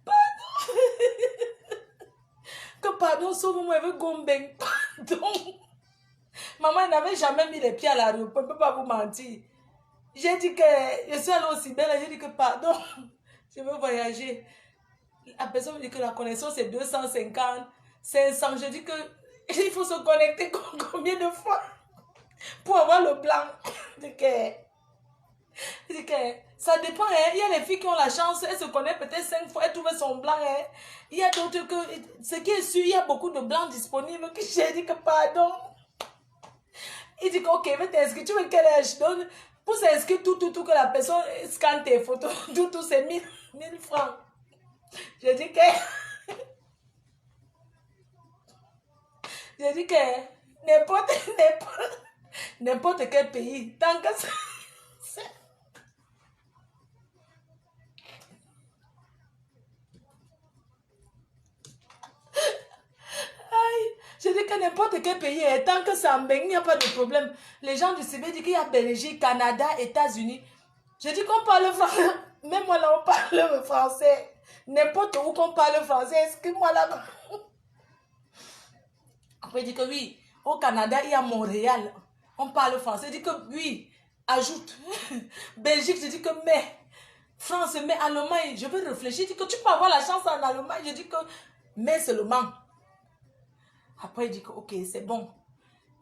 Pardon. Que pardon, sauve-moi, je veux gombeng. Pardon. Maman, elle n'avait jamais mis les pieds à la rue. Je ne peux pas vous mentir. J'ai dit que je suis allée au cyber et j'ai dit que pardon, je veux voyager. La personne me dit que la connexion c'est 250, 500. Je dis que il faut se connecter combien de fois pour avoir le blanc. Je dis que ça dépend. Hein. Il y a les filles qui ont la chance, elles se connaissent peut-être 5 fois, elles trouvent son blanc. Hein. Il y a d'autres que, ce qui est sûr, il y a beaucoup de blancs disponibles. J'ai dit que pardon. Il dit que ok, je vais t'inscrire. Tu veux quel âge? Donc, pour s'inscrire, tout, que la personne scanne tes photos, tout, c'est 1000 francs. Je dis que... Je dis que n'importe quel pays, tant que ça... Je dis que n'importe quel pays, tant que ça en il n'y a pas de problème. Les gens du cyber disent qu'il y a Belgique, Canada, États-Unis. Je dis qu'on parle français. Même moi là, on parle le français. N'importe où qu'on parle français, excuse-moi là. Après, il dit que oui, au Canada, il y a Montréal. On parle français. Il dit que oui, ajoute. Belgique, je dis que mais. France, mais Allemagne, je veux réfléchir. Il dit que tu peux avoir la chance en Allemagne. Je dis que mais seulement. Après, il dit que ok, c'est bon.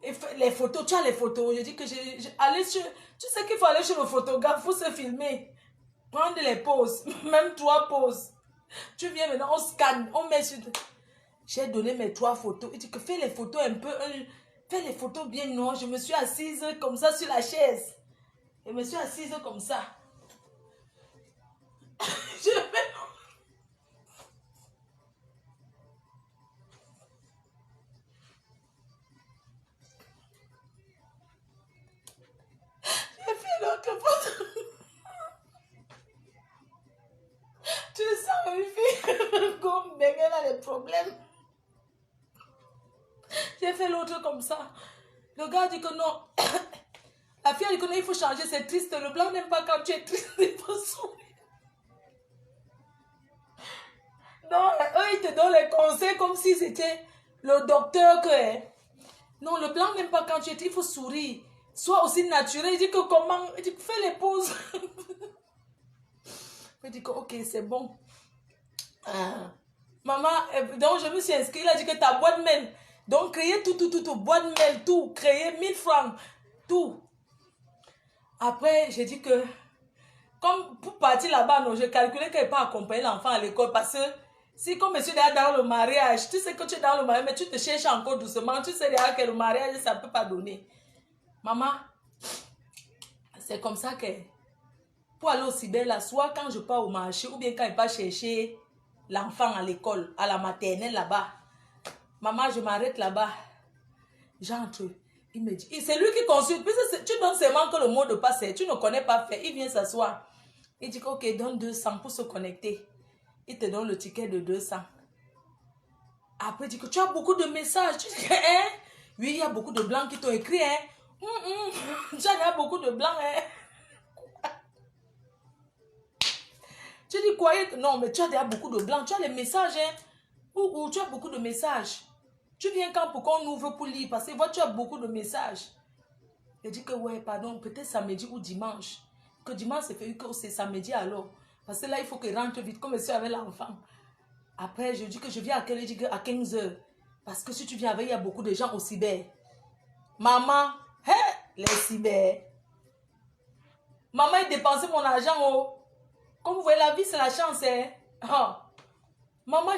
Et les photos, tu as les photos. Je dis que allez sur. Tu sais qu'il faut aller chez le photographe, il faut se filmer. Prendre les poses, même 3 poses. Tu viens maintenant, on scanne, on met sur. J'ai donné mes 3 photos. Il dit que fais les photos un peu. Fais les photos bien, non. Je me suis assise comme ça sur la chaise. Je me suis assise comme ça. Je fais. J'ai fait l'autre photo. Tu sens une fille comme bébé a des problèmes. J'ai fait l'autre comme ça. Le gars dit que non. La fille dit que non, il faut changer, c'est triste. Le blanc n'aime pas quand tu es triste, il faut sourire. Non, eux, ils te donnent les conseils comme si c'était le docteur que... Non, le blanc n'aime pas quand tu es triste, il faut sourire. Sois aussi naturel. Il dit que comment... Il dit que fais les pauses. Il dit que ok, c'est bon. Maman, donc je me suis inscrite, il a dit que ta boîte mail. Donc créer tout, boîte mail, tout, créer 1000 francs, tout. Après, j'ai dit que, comme pour partir là-bas, non, je calculais qu'elle ne pas accompagner l'enfant à l'école parce que si comme monsieur est dans le mariage, tu sais que tu es dans le mariage, mais tu te cherches encore doucement, tu sais déjà que le mariage, ça ne peut pas donner. Maman, c'est comme ça que, pour aller aussi belle là, soit quand je pars au marché, ou bien quand il part chercher l'enfant à l'école, à la maternelle là-bas. Maman, je m'arrête là-bas. J'entre. Il me dit, c'est lui qui consulte. Puisque tu donnes seulement que le mot de passe, tu ne connais pas faire. Il vient s'asseoir. Il dit, ok, donne 200 pour se connecter. Il te donne le ticket de 200. Après, il dit que tu as beaucoup de messages. Tu dis, hein? Oui, il y a beaucoup de blancs qui t'ont écrit, hein? Tu as beaucoup de blancs, hein? Tu dis quoi? Non, mais tu as déjà beaucoup de blancs. Tu as les messages, hein? Ou tu as beaucoup de messages. Tu viens quand pour qu'on ouvre pour lire? Parce que vois, tu as beaucoup de messages. Je dis que ouais, pardon, peut-être samedi ou dimanche. Que dimanche, c'est fait que c'est samedi alors. Parce que là, il faut que rentre vite, comme je suis avec l'enfant. Après, je dis que je viens à quelle heure? Je dis que à 15 h. Parce que si tu viens avec, il y a beaucoup de gens au cyber. Maman, hé, les cyber. Maman, il dépensait mon argent. Oh. Comme vous voyez, la vie, c'est la chance. Hein? Oh. Maman,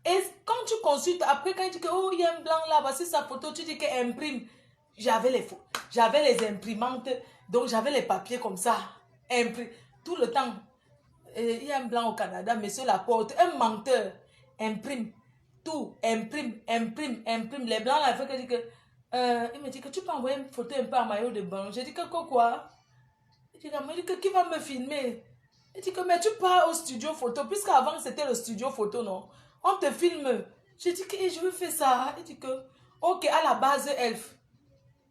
et quand tu consultes, après, quand tu dis que oh, il y a un blanc là, voici sa photo, tu dis qu'elle imprime. J'avais les imprimantes, donc j'avais les papiers comme ça. Tout le temps. Il y a un blanc au Canada, monsieur Laporte, un menteur, imprime. Tout, imprime. Les blancs là, il faut que je dise que. Il me dit que tu peux envoyer une photo un peu en maillot de bain. J'ai dit que quoi? Il dit que qui va me filmer? Il dit que mais tu pars au studio photo, puisqu'avant c'était le studio photo, non? On te filme. J'ai dit que je veux faire ça. Il dit que, ok, à la base elf.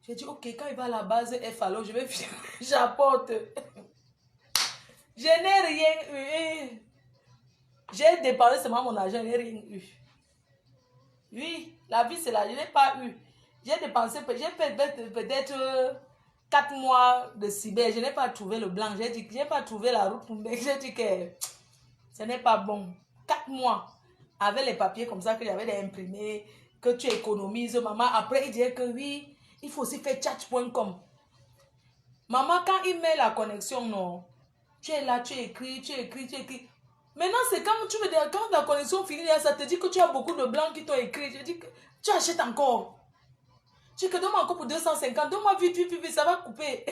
J'ai dit, ok, quand il va à la base elf, alors je vais filmer. J'apporte. Je n'ai rien eu. J'ai dépensé seulement mon argent, je n'ai rien eu. Oui, la vie c'est là, je n'ai pas eu. J'ai dépensé, j'ai peut-être 4 mois de cyber, je n'ai pas trouvé le blanc. J'ai dit que je n'ai pas trouvé la route pour me dire. J'ai dit que ce n'est pas bon. 4 mois. Avec les papiers comme ça que j'avais imprimés, que tu économises, maman. Après, il disait que oui, il faut aussi faire chat.com. Maman, quand il met la connexion, non, tu es là, tu écris. Maintenant, c'est quand tu me dis, quand la connexion finit, ça te dit que tu as beaucoup de blancs qui t'ont écrit. Je dis que tu achètes encore. Tu dis que donne-moi encore pour 250. Donne-moi vite, ça va couper.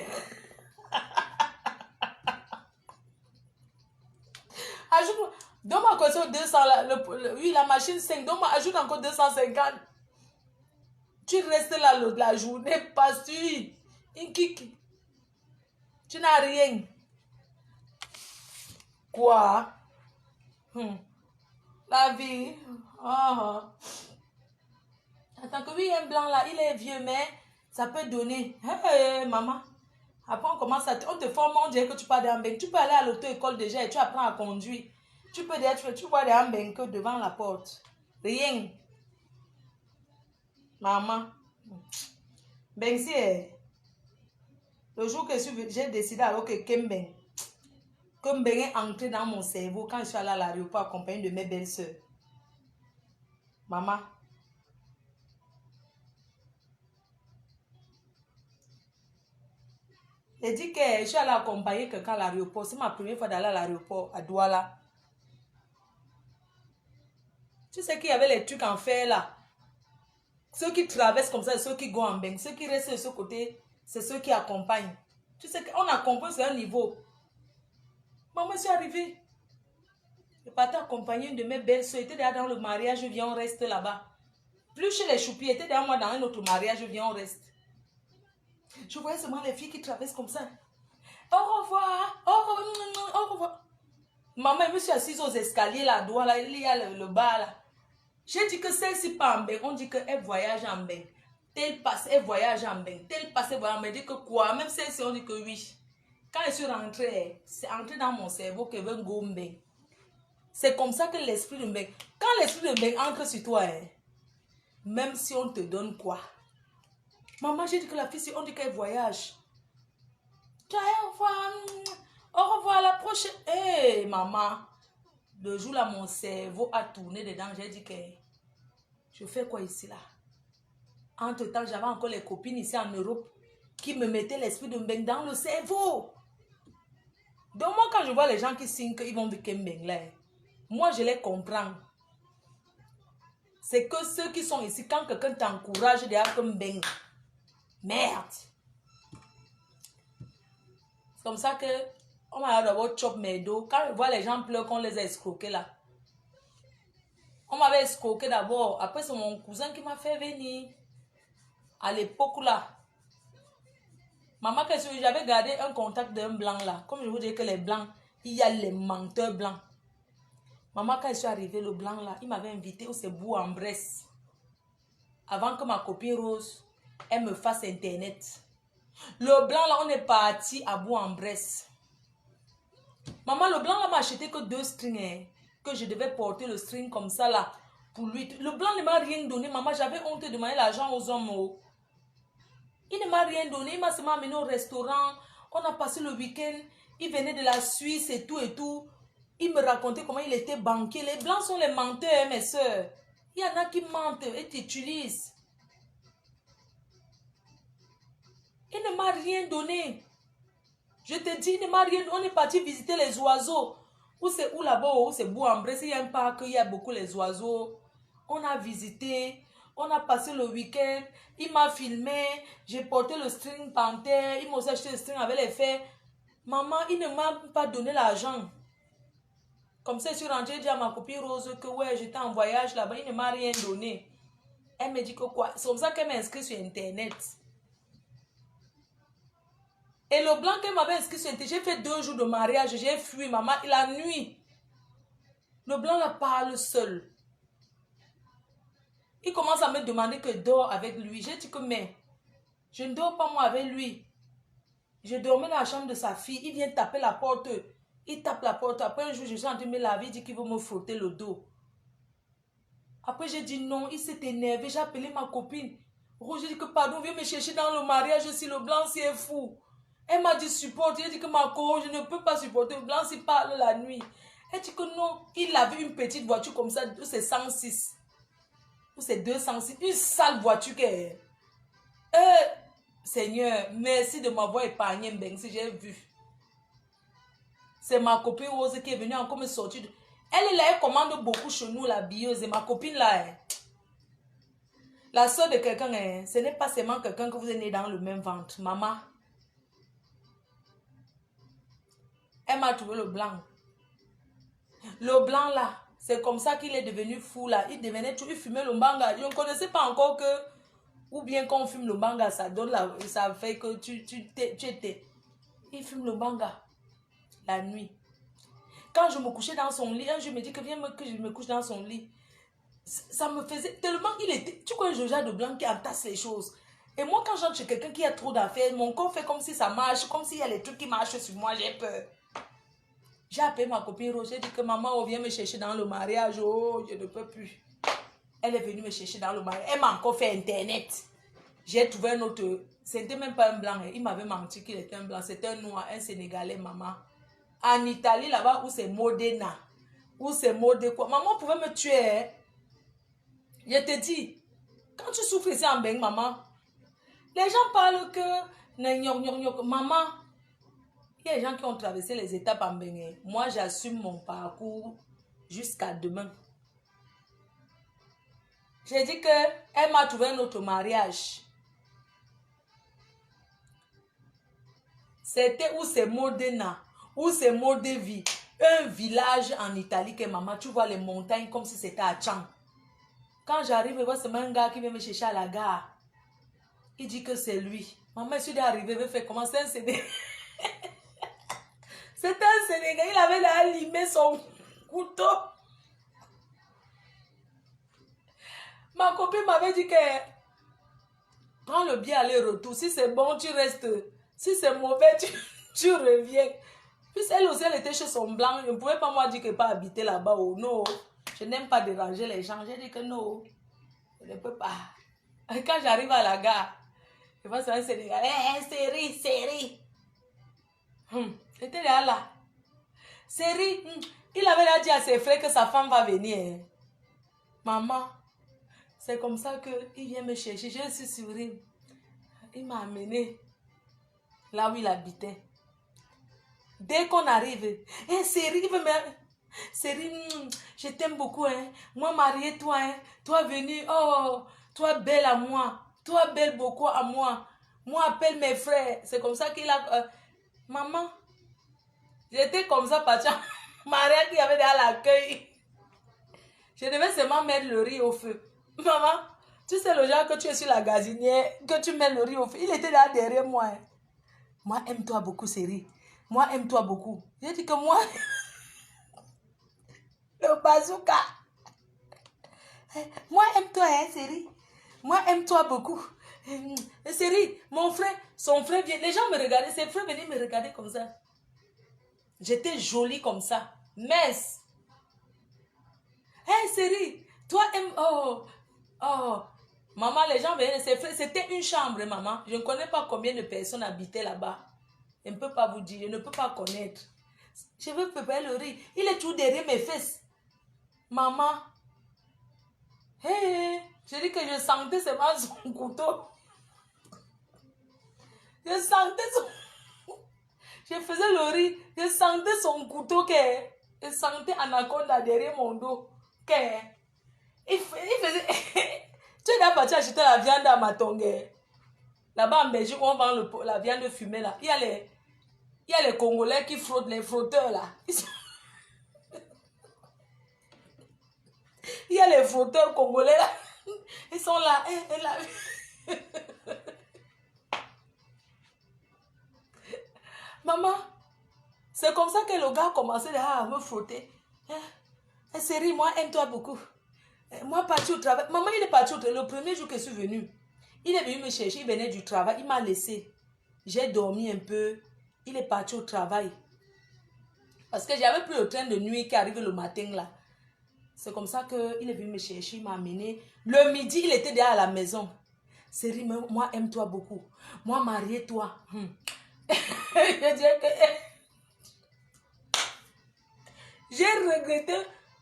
Ajoute-moi. Donne-moi encore 200, oui, la machine 5, donne-moi, ajoute encore 250. Tu restes là la journée, pas sûr. Tu n'as rien. Quoi? La vie. Attends que oui, un blanc là, il est vieux, mais ça peut donner. Hey, maman. Après, on commence à... On te forme, on dirait que tu pars d'un bain. Tu peux aller à l'auto-école déjà et tu apprends à conduire. Tu peux déjà... Tu vois un bain que devant la porte. Rien. Maman. Ben, si... Le jour que j'ai décidé alors que Kemben est entré dans mon cerveau quand je suis allée à l'aéroport accompagnée de mes belles-sœurs. Maman. J'ai dit que je suis allée accompagner quelqu'un à l'aéroport. C'est ma première fois d'aller à l'aéroport à Douala. Tu sais qu'il y avait les trucs en fer là. Ceux qui traversent comme ça, ceux qui go en bain. Ceux qui restent de ce côté, c'est ceux qui accompagnent. Tu sais qu'on accompagne sur un niveau. Maman, je suis arrivée. Je partais accompagner une de mes belles-sœurs. Elle était déjà dans le mariage, je viens, on reste là-bas. Plus chez les choupis, elle était derrière moi dans un autre mariage, je viens, on reste. Je voyais seulement les filles qui traversent comme ça. Au revoir, au revoir, au revoir. Maman, je me suis assise aux escaliers là, là, il y a le bar là. J'ai dit que celle-ci pas en bain, on dit qu'elle voyage en bain. Tel passe, elle voyage en bain. Tel passe, elle voyage en bain. Elle dit que quoi? Même celle-ci, on dit que oui. Quand je suis rentrée, c'est entré dans mon cerveau que veut go bain. C'est comme ça que l'esprit de bain. Quand l'esprit de bain entre sur toi, même si on te donne quoi? Maman, j'ai dit que la fille, on dit qu'elle voyage. Au revoir. Au revoir, à la prochaine. Hé, hey, maman. Le jour là, mon cerveau a tourné dedans. J'ai dit que je fais quoi ici là? Entre-temps, j'avais encore les copines ici en Europe qui me mettaient l'esprit de Mbeng dans le cerveau. Donc moi, quand je vois les gens qui signent qu'ils vont vivre Mbeng là, moi, je les comprends. C'est que ceux qui sont ici, quand quelqu'un t'encourage derrière comme Mbeng, merde. C'est comme ça que on m'a d'abord chop mes dos. Quand je vois les gens pleurer qu'on les a escroqués là. On m'avait escroqué d'abord. Après, c'est mon cousin qui m'a fait venir. À l'époque là. Maman, j'avais gardé un contact d'un blanc là. Comme je vous dis que les blancs, il y a les menteurs blancs. Maman, quand je suis arrivée, le blanc là, il m'avait invité au Cébou en Bresse. Avant que ma copine Rose, elle me fasse internet. Le blanc là, on est parti à Bourg-en-Bresse. Maman, le blanc là m'a acheté que 2 strings. Que je devais porter le string comme ça là. Pour lui. Le blanc ne m'a rien donné. Maman, j'avais honte de demander l'argent aux hommes. Oh. Il ne m'a rien donné. Il m'a seulement amené au restaurant. On a passé le week-end. Il venait de la Suisse et tout et tout. Il me racontait comment il était banquier. Les blancs sont les menteurs, hein, mes soeurs. Il y en a qui mentent et t'utilisent. Il ne m'a rien donné. Je te dis, il ne m'a rien donné. On est parti visiter les oiseaux. Où c'est où là-bas, où c'est Bourg-en-Bresse, il y a un parc, il y a beaucoup les oiseaux. On a visité, on a passé le week-end. Il m'a filmé, j'ai porté le string panthère. Il m'a aussi acheté le string avec les fers. Maman, il ne m'a pas donné l'argent. Comme ça, je suis rentrée, j'ai dit à ma copine Rose que ouais, j'étais en voyage là-bas, il ne m'a rien donné. Elle me dit que quoi? C'est comme ça qu'elle m'a inscrit sur Internet. Et le blanc qu'elle m'avait inscrit sur Internet, j'ai fait 2 jours de mariage, j'ai fui, maman, la nuit. Le blanc là parle seul. Il commence à me demander que je dors avec lui. J'ai dit que mais, je ne dors pas moi avec lui. Je dormais dans la chambre de sa fille. Il vient taper la porte. Il tape la porte. Après un jour, je suis en train de me laver. Il dit qu'il veut me frotter le dos. Après, j'ai dit non. Il s'est énervé. J'ai appelé ma copine. J'ai dit que pardon, viens me chercher dans le mariage si le blanc si est fou. Elle m'a dit supporte. J'ai dit que ma coro, je ne peux pas supporter. Le blanc s'il parle la nuit. Elle dit que non. Il avait une petite voiture comme ça. C'est 106. C'est 206. Une sale voiture qui est... Seigneur, merci de m'avoir épargné Mbeng si j'ai vu. C'est ma copine Rose qui est venue encore me sortir. Elle, elle commande beaucoup chez nous, la billeuse. Et ma copine là, la soeur de quelqu'un, ce n'est pas seulement quelqu'un que vous êtes né dans le même ventre. Maman, elle m'a trouvé le blanc. Le blanc là, c'est comme ça qu'il est devenu fou là. Il devenait tout, il fumait le mbanga. Je ne connaissais pas encore que... Ou bien quand on fume le banga, ça donne ça fait que tu étais. Il fume le banga la nuit. Quand je me couchais dans son lit, un jour, je me dis que viens que je me couche dans son lit. Ça me faisait tellement, il était, tu connais Joja de Blanc qui entasse les choses. Et moi, quand j'entre chez quelqu'un qui a trop d'affaires, mon corps fait comme si ça marche, comme s'il y a les trucs qui marchent sur moi, j'ai peur. J'ai appelé ma copine Rose, j'ai dit que maman, on vient me chercher dans le mariage, oh, je ne peux plus. Elle est venue me chercher dans le mariage, elle m'a encore fait Internet. J'ai trouvé un autre, c'était même pas un blanc, il m'avait menti qu'il était un blanc, c'était un noir, un Sénégalais, maman. En Italie, là-bas, où c'est Modena, où c'est Modé quoi. Maman pouvait me tuer, hein. Je te dis, quand tu souffres ici en Beng, maman, les gens parlent que, maman, il y a des gens qui ont traversé les étapes en Beng. Moi, j'assume mon parcours jusqu'à demain. J'ai dit qu'elle m'a trouvé un autre mariage. C'était où c'est Modena, où c'est Modevi, un village en Italie que maman, tu vois les montagnes comme si c'était à Tchang. Quand j'arrive, je vois ce même gars qui vient me chercher à la gare. Il dit que c'est lui. Maman, je suis arrivée, je fais comment c'est un Sénégalais. C'était un Sénégalais, il avait là limé son couteau. Ma copine m'avait dit que prends le billet aller-retour. Si c'est bon, tu restes. Si c'est mauvais, tu reviens. Puis elle aussi, elle était chez son blanc. Je ne pouvais pas moi dire qu'elle ne peut pas habiter là-bas. Oh, non, je n'aime pas déranger les gens. J'ai dit que non, je ne peux pas. Et quand j'arrive à la gare, je vois ça un Sénégalais. Série. J'étais là. Série. Il avait là dit à ses frères que sa femme va venir. Maman, c'est comme ça qu'il vient me chercher. Je suis sourire. Il m'a amené là où il habitait. Dès qu'on arrive, Série, je t'aime beaucoup, hein. Moi, marié, toi, hein. Toi, venu, oh, toi, belle à moi. Toi, belle beaucoup à moi. Moi, appelle mes frères. C'est comme ça qu'il a... maman, j'étais comme ça, Pacha. Maria qui avait dans l'accueil. Je devais seulement mettre le riz au feu. Maman, tu sais le genre que tu es sur la gazinière, que tu mets le riz au feu. Il était là derrière moi. Hein. Moi, aime-toi beaucoup, Série. Moi, aime-toi beaucoup. J'ai dit que moi, le bazooka. Moi, aime-toi, hein, Série. Moi, aime-toi beaucoup. Série, mon frère, son frère vient. Les gens me regardaient, ses frères venaient me regarder comme ça. J'étais jolie comme ça. Mince. Hey, Série, toi, aime. Oh. Maman, les gens venaient, ses frères. C'était une chambre, maman. Je ne connais pas combien de personnes habitaient là-bas. Je ne peux pas vous dire, je ne peux pas connaître. Je veux préparer le riz. Il est tout derrière mes fesses. Maman. Hey, je dis que je sentais seulement son couteau. Je sentais son... Je faisais le riz. Je sentais son couteau. Je sentais Anaconda derrière mon dos. Il faisait... Tu es là parti acheter la viande à Matongue. Là-bas en Belgique, on vend la viande fumée là. Il y a les Congolais qui frottent, les frotteurs là. Il y a les frotteurs congolais là. Ils sont là. Maman, c'est comme ça que le gars a commencé à me frotter. Série, moi, aime-toi beaucoup. Moi, parti au travail. Maman, il est parti au travail. Le premier jour que je suis venue, il est venu me chercher. Il venait du travail. Il m'a laissé. J'ai dormi un peu. Il est parti au travail. Parce que j'avais pris le train de nuit qui arrive le matin là. C'est comme ça qu'il est venu me chercher. Il m'a amené. Le midi, il était déjà à la maison. Série, moi, aime-toi beaucoup. Moi, marie-toi. Je dirais que... J'ai regretté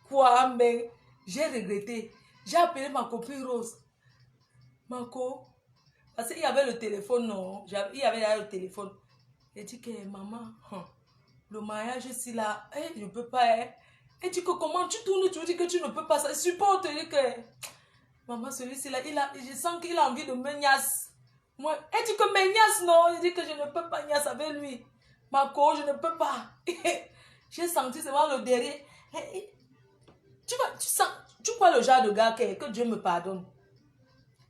quoi, mais j'ai regretté. J'ai appelé ma copine Rose. Marco, parce qu'il y avait le téléphone, non. Il y avait là le téléphone. J'ai dit que maman, le mariage ici là, je ne peux pas. Elle dit que comment tu tournes, tu dis que tu ne peux pas. Ça supporte. Je dis que maman, celui-ci là, je sens qu'il a envie de me niasse. Moi, elle dit que me niasse, non. Je dis que je ne peux pas niasse avec lui. Marco, je ne peux pas. J'ai senti seulement le derrière. Tu vois le genre de gars que Dieu me pardonne.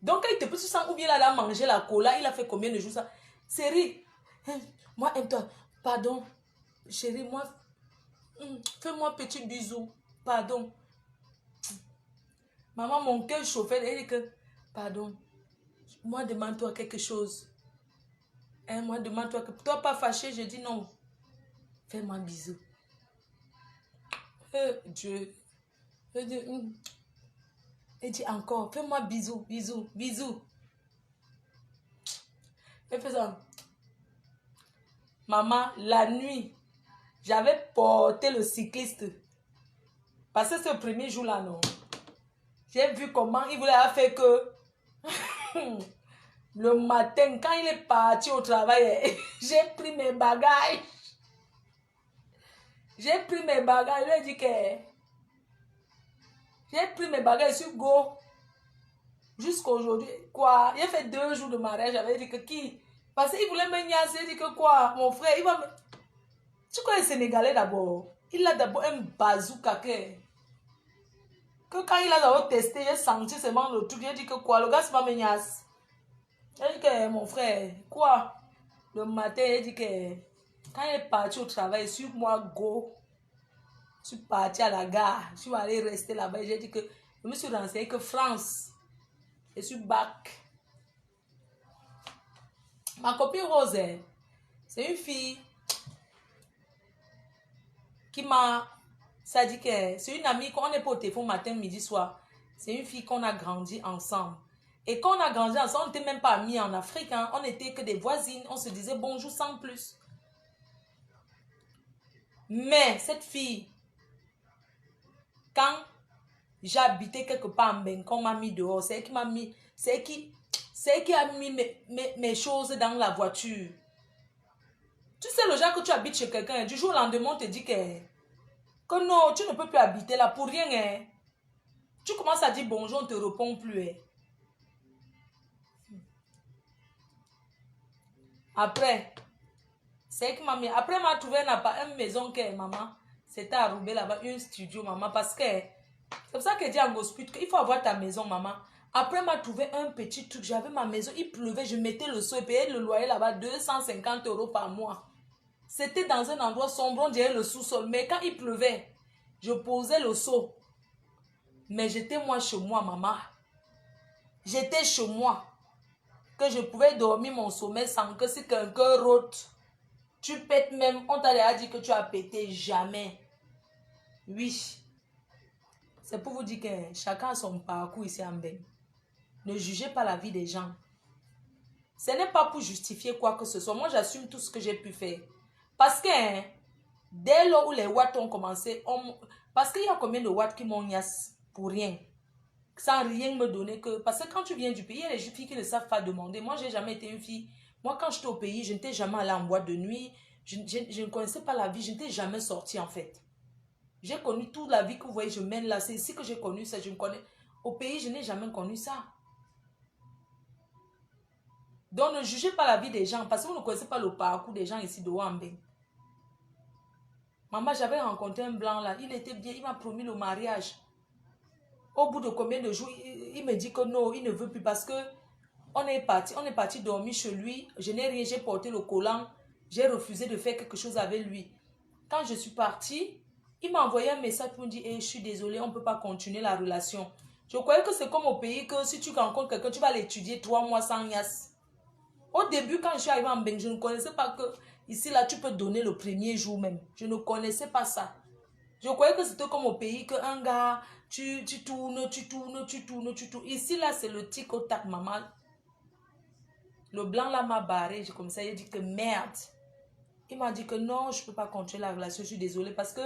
Donc, quand il te peut, tu sens ou bien il a mangé la cola, il a fait combien de jours ça? Série, moi, aime-toi. Pardon, chérie, moi, fais-moi petit bisou. Pardon. Maman, mon cœur chauffait, elle dit que, pardon, moi, demande-toi quelque chose. Hein, moi, demande-toi que toi, pas fâché, je dis non. Fais-moi un bisou. Dieu. Je dis, et dit encore, fais-moi bisou, bisou, bisou. Et fais ça. Maman, la nuit, j'avais porté le cycliste. Parce que ce premier jour-là, non. J'ai vu comment il voulait faire que le matin, quand il est parti au travail, j'ai pris mes bagages. J'ai pris mes bagages. Il lui a dit que j'ai pris mes bagages sur Go. Jusqu'aujourd'hui. Quoi? Il a fait 2 jours de mariage. J'avais dit que qui? Parce qu'il voulait me niaiser. Il dit que quoi? Mon frère, il va me... Tu connais les Sénégalais d'abord? Il a d'abord un bazooka que quand il a d'abord testé, il a senti seulement le truc. Il a dit que quoi? Le gars, c'est pas me niaise. Il a dit que mon frère, quoi? Le matin, il a dit que quand il est parti au travail, sur moi, Go. Je suis parti à la gare. Je suis allé rester là-bas. J'ai dit que je me suis renseigné que France. Je suis back. Ma copine Rose, c'est une fille qui m'a... Ça dit que c'est une amie qu'on est pas au téléphone matin, midi, soir. C'est une fille qu'on a grandi ensemble. Et quand on a grandi ensemble, on n'était même pas amis en Afrique. Hein. On n'était que des voisines. On se disait bonjour sans plus. Mais cette fille, quand j'habitais quelque part en Bengue, on m'a mis dehors. C'est elle qui m'a mis... C'est elle qui a mis mes choses dans la voiture. Tu sais, le genre que tu habites chez quelqu'un, du jour au lendemain, on te dit que non, tu ne peux plus habiter là pour rien. Hein. Tu commences à dire bonjour, on ne te répond plus. Hein. Après, c'est elle qui m'a mis... Après, elle m'a trouvé une maison que maman, c'était à Roubaix là-bas, un studio, maman, parce que c'est pour ça qu'elle dit en gospel qu'il faut avoir ta maison, maman. Après, elle m'a trouvé un petit truc. J'avais ma maison, il pleuvait, je mettais le seau et payais le loyer là-bas, 250 € par mois. C'était dans un endroit sombre, on dirait le sous-sol. Mais quand il pleuvait, je posais le seau. Mais j'étais moi chez moi, maman. J'étais chez moi. Que je pouvais dormir mon sommeil sans que si quelqu'un rote, tu pètes même. On t'a déjà dit que tu as pété, jamais. Oui. C'est pour vous dire que chacun a son parcours ici en Bengue. Ne jugez pas la vie des gens. Ce n'est pas pour justifier quoi que ce soit. Moi, j'assume tout ce que j'ai pu faire. Parce que dès lors où les watts ont commencé, parce qu'il y a combien de watts qui m'ont niasse pour rien, sans rien me donner que... Parce que quand tu viens du pays, il y a les filles qui ne savent pas demander. Moi, je n'ai jamais été une fille. Moi, quand j'étais au pays, je n'étais jamais allée en boîte de nuit. Je ne connaissais pas la vie. Je n'étais jamais sortie, en fait. J'ai connu toute la vie que vous voyez, je mène là. C'est ici que j'ai connu ça. Je me connais. Au pays, je n'ai jamais connu ça. Donc, ne jugez pas la vie des gens. Parce que vous ne connaissez pas le parcours des gens ici de Wambé. Maman, j'avais rencontré un blanc là. Il était bien. Il m'a promis le mariage. Au bout de combien de jours, il me dit que non, il ne veut plus parce que on est parti dormir chez lui. Je n'ai rien, j'ai porté le collant. J'ai refusé de faire quelque chose avec lui. Quand je suis partie, il m'a envoyé un message pour me dire hey, je suis désolée, on ne peut pas continuer la relation. Je croyais que c'est comme au pays que si tu rencontres quelqu'un, tu vas l'étudier 3 mois sans niasse. Au début, quand je suis arrivée en Bengue, je ne connaissais pas que ici, là, tu peux donner le premier jour même. Je ne connaissais pas ça. Je croyais que c'était comme au pays, qu'un gars, tu tournes. Ici, là, c'est le tic au tac, maman. Le blanc, là, m'a barré. J'ai comme ça, il a dit que merde. Il m'a dit que non, je ne peux pas continuer la relation. Je suis désolée parce que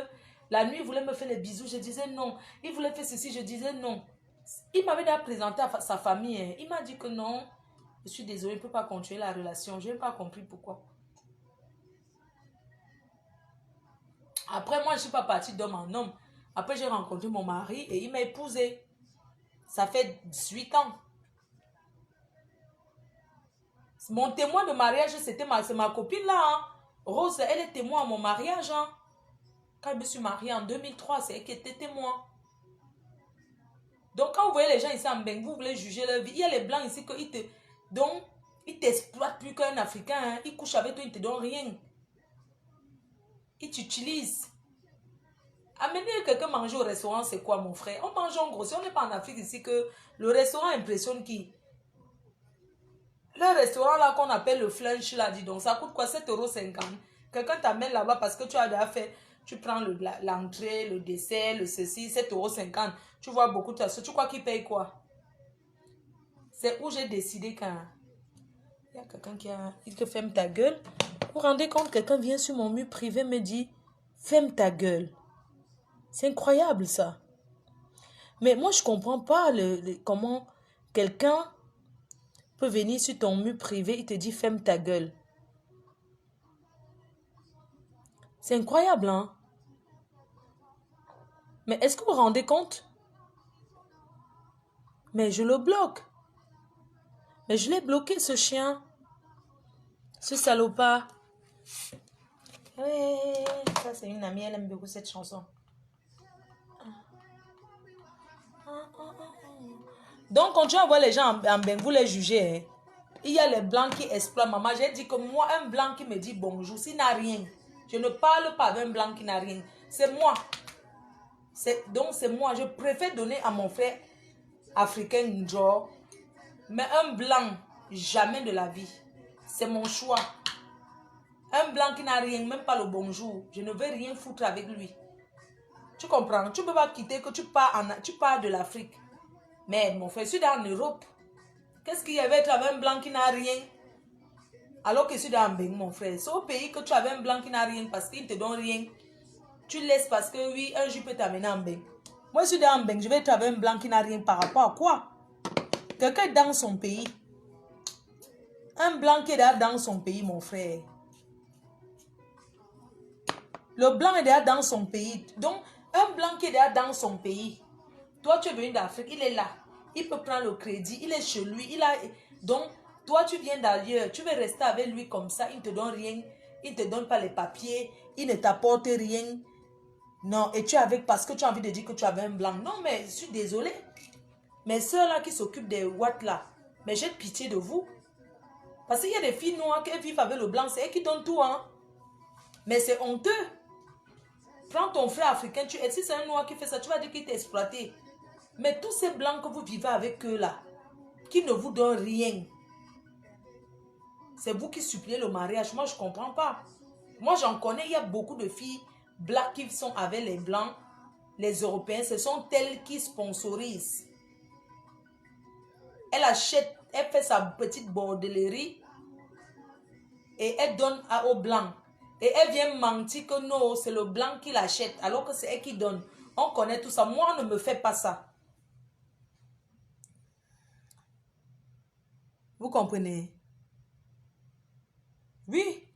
la nuit, il voulait me faire les bisous. Je disais non. Il voulait faire ceci. Je disais non. Il m'avait déjà présenté à sa famille. Hein. Il m'a dit que non. Je suis désolée, je ne peux pas continuer la relation. Je n'ai pas compris pourquoi. Après, moi, je ne suis pas partie d'homme en homme. Après, j'ai rencontré mon mari et il m'a épousée. Ça fait 18 ans. Mon témoin de mariage, c'est ma copine là. Hein. Rose, elle est témoin à mon mariage. Hein. Quand je me suis mariée en 2003, c'est elle qui était témoin. Donc, quand vous voyez les gens ici en Bengue, vous voulez juger leur vie. Il y a les blancs ici ils t'exploitent plus qu'un Africain. Hein. Ils couchent avec toi, ils ne te donnent rien. Ils t'utilisent. Amener quelqu'un manger au restaurant, c'est quoi, mon frère? On mange en gros. Si on n'est pas en Afrique ici, que le restaurant impressionne qui? Le restaurant là qu'on appelle le flunch là, dis donc, ça coûte quoi? 7,50 €. Quelqu'un t'amène là-bas parce que tu as déjà fait, tu prends l'entrée, le dessert, le ceci, 7,50 €. Tu vois beaucoup de choses. Tu crois qu'il paye quoi? C'est où j'ai décidé quand il y a quelqu'un qui a dit que ferme ta gueule. Vous vous rendez compte, quelqu'un vient sur mon mur privé me dit ferme ta gueule. C'est incroyable ça. Mais moi je comprends pas comment quelqu'un peut venir sur ton mur privé et te dit ferme ta gueule. C'est incroyable, hein? Mais est-ce que vous vous rendez compte? Mais je le bloque. Mais je l'ai bloqué, ce chien. Ce salopard. Oui, ça c'est une amie, elle aime beaucoup cette chanson. Donc, quand tu vois les gens en bain, vous les jugez. Hein? Il y a les blancs qui exploitent. Maman, j'ai dit que moi, un blanc qui me dit bonjour, s'il n'a rien, je ne parle pas d'un blanc qui n'a rien. C'est moi. Donc, c'est moi. Je préfère donner à mon frère africain une joie. Mais un blanc, jamais de la vie. C'est mon choix. Un blanc qui n'a rien, même pas le bonjour. Je ne veux rien foutre avec lui. Tu comprends? Tu ne peux pas quitter que tu pars de l'Afrique. Mais mon frère, je suis en Europe. Qu'est-ce qu'il y avait avec un blanc qui n'a rien? Alors que je suis dans Mbeng, mon frère. C'est au pays que tu avais un blanc qui n'a rien parce qu'il ne te donne rien. Tu laisses parce que oui, un jour peut t'amener en Mbeng. Moi, je suis dans Mbeng, je vais travailler un blanc qui n'a rien par rapport à quoi? Quelqu'un est dans son pays. Un blanc qui est déjà dans son pays, mon frère. Le blanc est déjà dans son pays. Donc, un blanc qui est déjà dans son pays. Toi, tu es venu d'Afrique, il est là. Il peut prendre le crédit, il est chez lui. Donc, toi, tu viens d'ailleurs. Tu veux rester avec lui comme ça, il ne te donne rien. Il ne te donne pas les papiers. Il ne t'apporte rien. Non, et tu es avec parce que tu as envie de dire que tu avais un blanc. Non, mais je suis désolée. Mais ceux-là qui s'occupent des watts là, mais j'ai pitié de vous. Parce qu'il y a des filles noires qui vivent avec le blanc, c'est elles qui donnent tout, hein. Mais c'est honteux. Prends ton frère africain, si c'est un noir qui fait ça, tu vas dire qu'il t'a exploité. Mais tous ces blancs que vous vivez avec eux là, qui ne vous donnent rien, c'est vous qui suppliez le mariage. Moi, je ne comprends pas. Moi, j'en connais, il y a beaucoup de filles blancs qui sont avec les blancs, les Européens. Ce sont elles qui sponsorisent. Elle achète, elle fait sa petite bordellerie et elle donne aux blancs. Et elle vient mentir que non, c'est le blanc qui l'achète, alors que c'est elle qui donne. On connaît tout ça. Moi, ne me fais pas ça. Vous comprenez? Oui.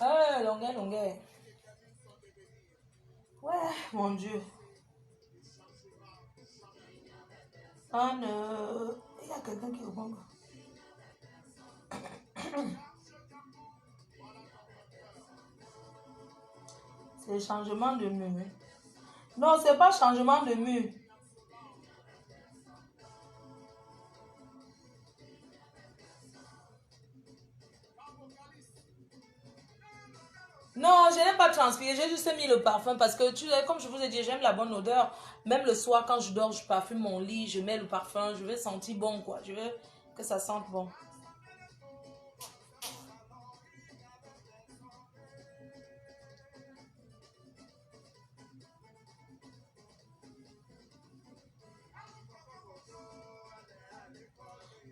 Ah, longueur, longueur. Ouais, mon Dieu. Il y a quelqu'un qui répond. C'est changement de mur. Non, c'est pas changement de mur. Non, je n'ai pas transpiré, j'ai juste mis le parfum parce que, comme je vous ai dit, j'aime la bonne odeur. Même le soir, quand je dors, je parfume mon lit, je mets le parfum, je veux sentir bon, quoi. Je veux que ça sente bon.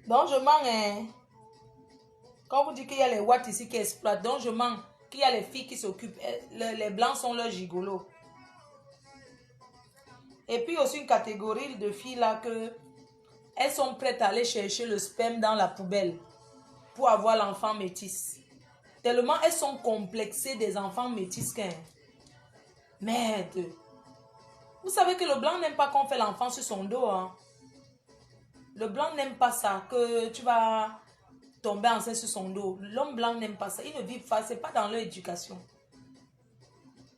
Donc, je mens, hein. Quand vous dites qu'il y a les watts ici qui exploitent, donc je mens qu'il y a les filles qui s'occupent. Les blancs sont leurs gigolos. Et puis aussi une catégorie de filles là que elles sont prêtes à aller chercher le sperme dans la poubelle pour avoir l'enfant métis. Tellement elles sont complexées des enfants métis qu'un. Merde. Vous savez que le blanc n'aime pas qu'on fait l'enfant sur son dos. Hein? Le blanc n'aime pas ça, que tu vas tomber enceinte sur son dos. L'homme blanc n'aime pas ça. Ils ne vivent pas, c'est pas dans leur éducation.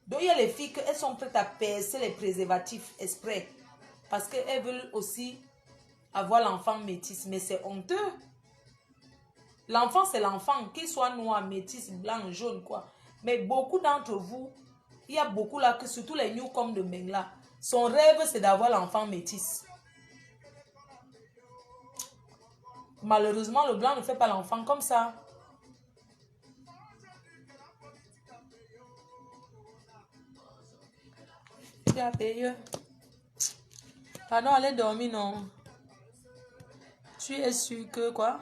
Donc il y a les filles qu'elles sont prêtes à percer les préservatifs exprès. Parce qu'elles veulent aussi avoir l'enfant métis. Mais c'est honteux. L'enfant, c'est l'enfant. Qu'il soit noir, métis, blanc, jaune, quoi. Mais beaucoup d'entre vous, il y a beaucoup là, que surtout les newcomers de Mengla, son rêve, c'est d'avoir l'enfant métis. Malheureusement, le blanc ne fait pas l'enfant comme ça. Tu as payé. Pardon, allez dormir, non. Tu es sûr que quoi?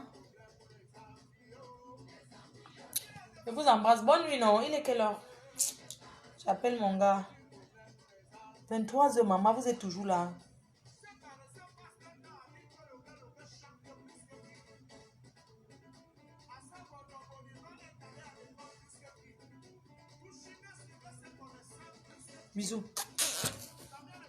Je vous embrasse. Bonne nuit, non? Il est quelle heure? J'appelle mon gars. 23h, maman, vous êtes toujours là. Bisous.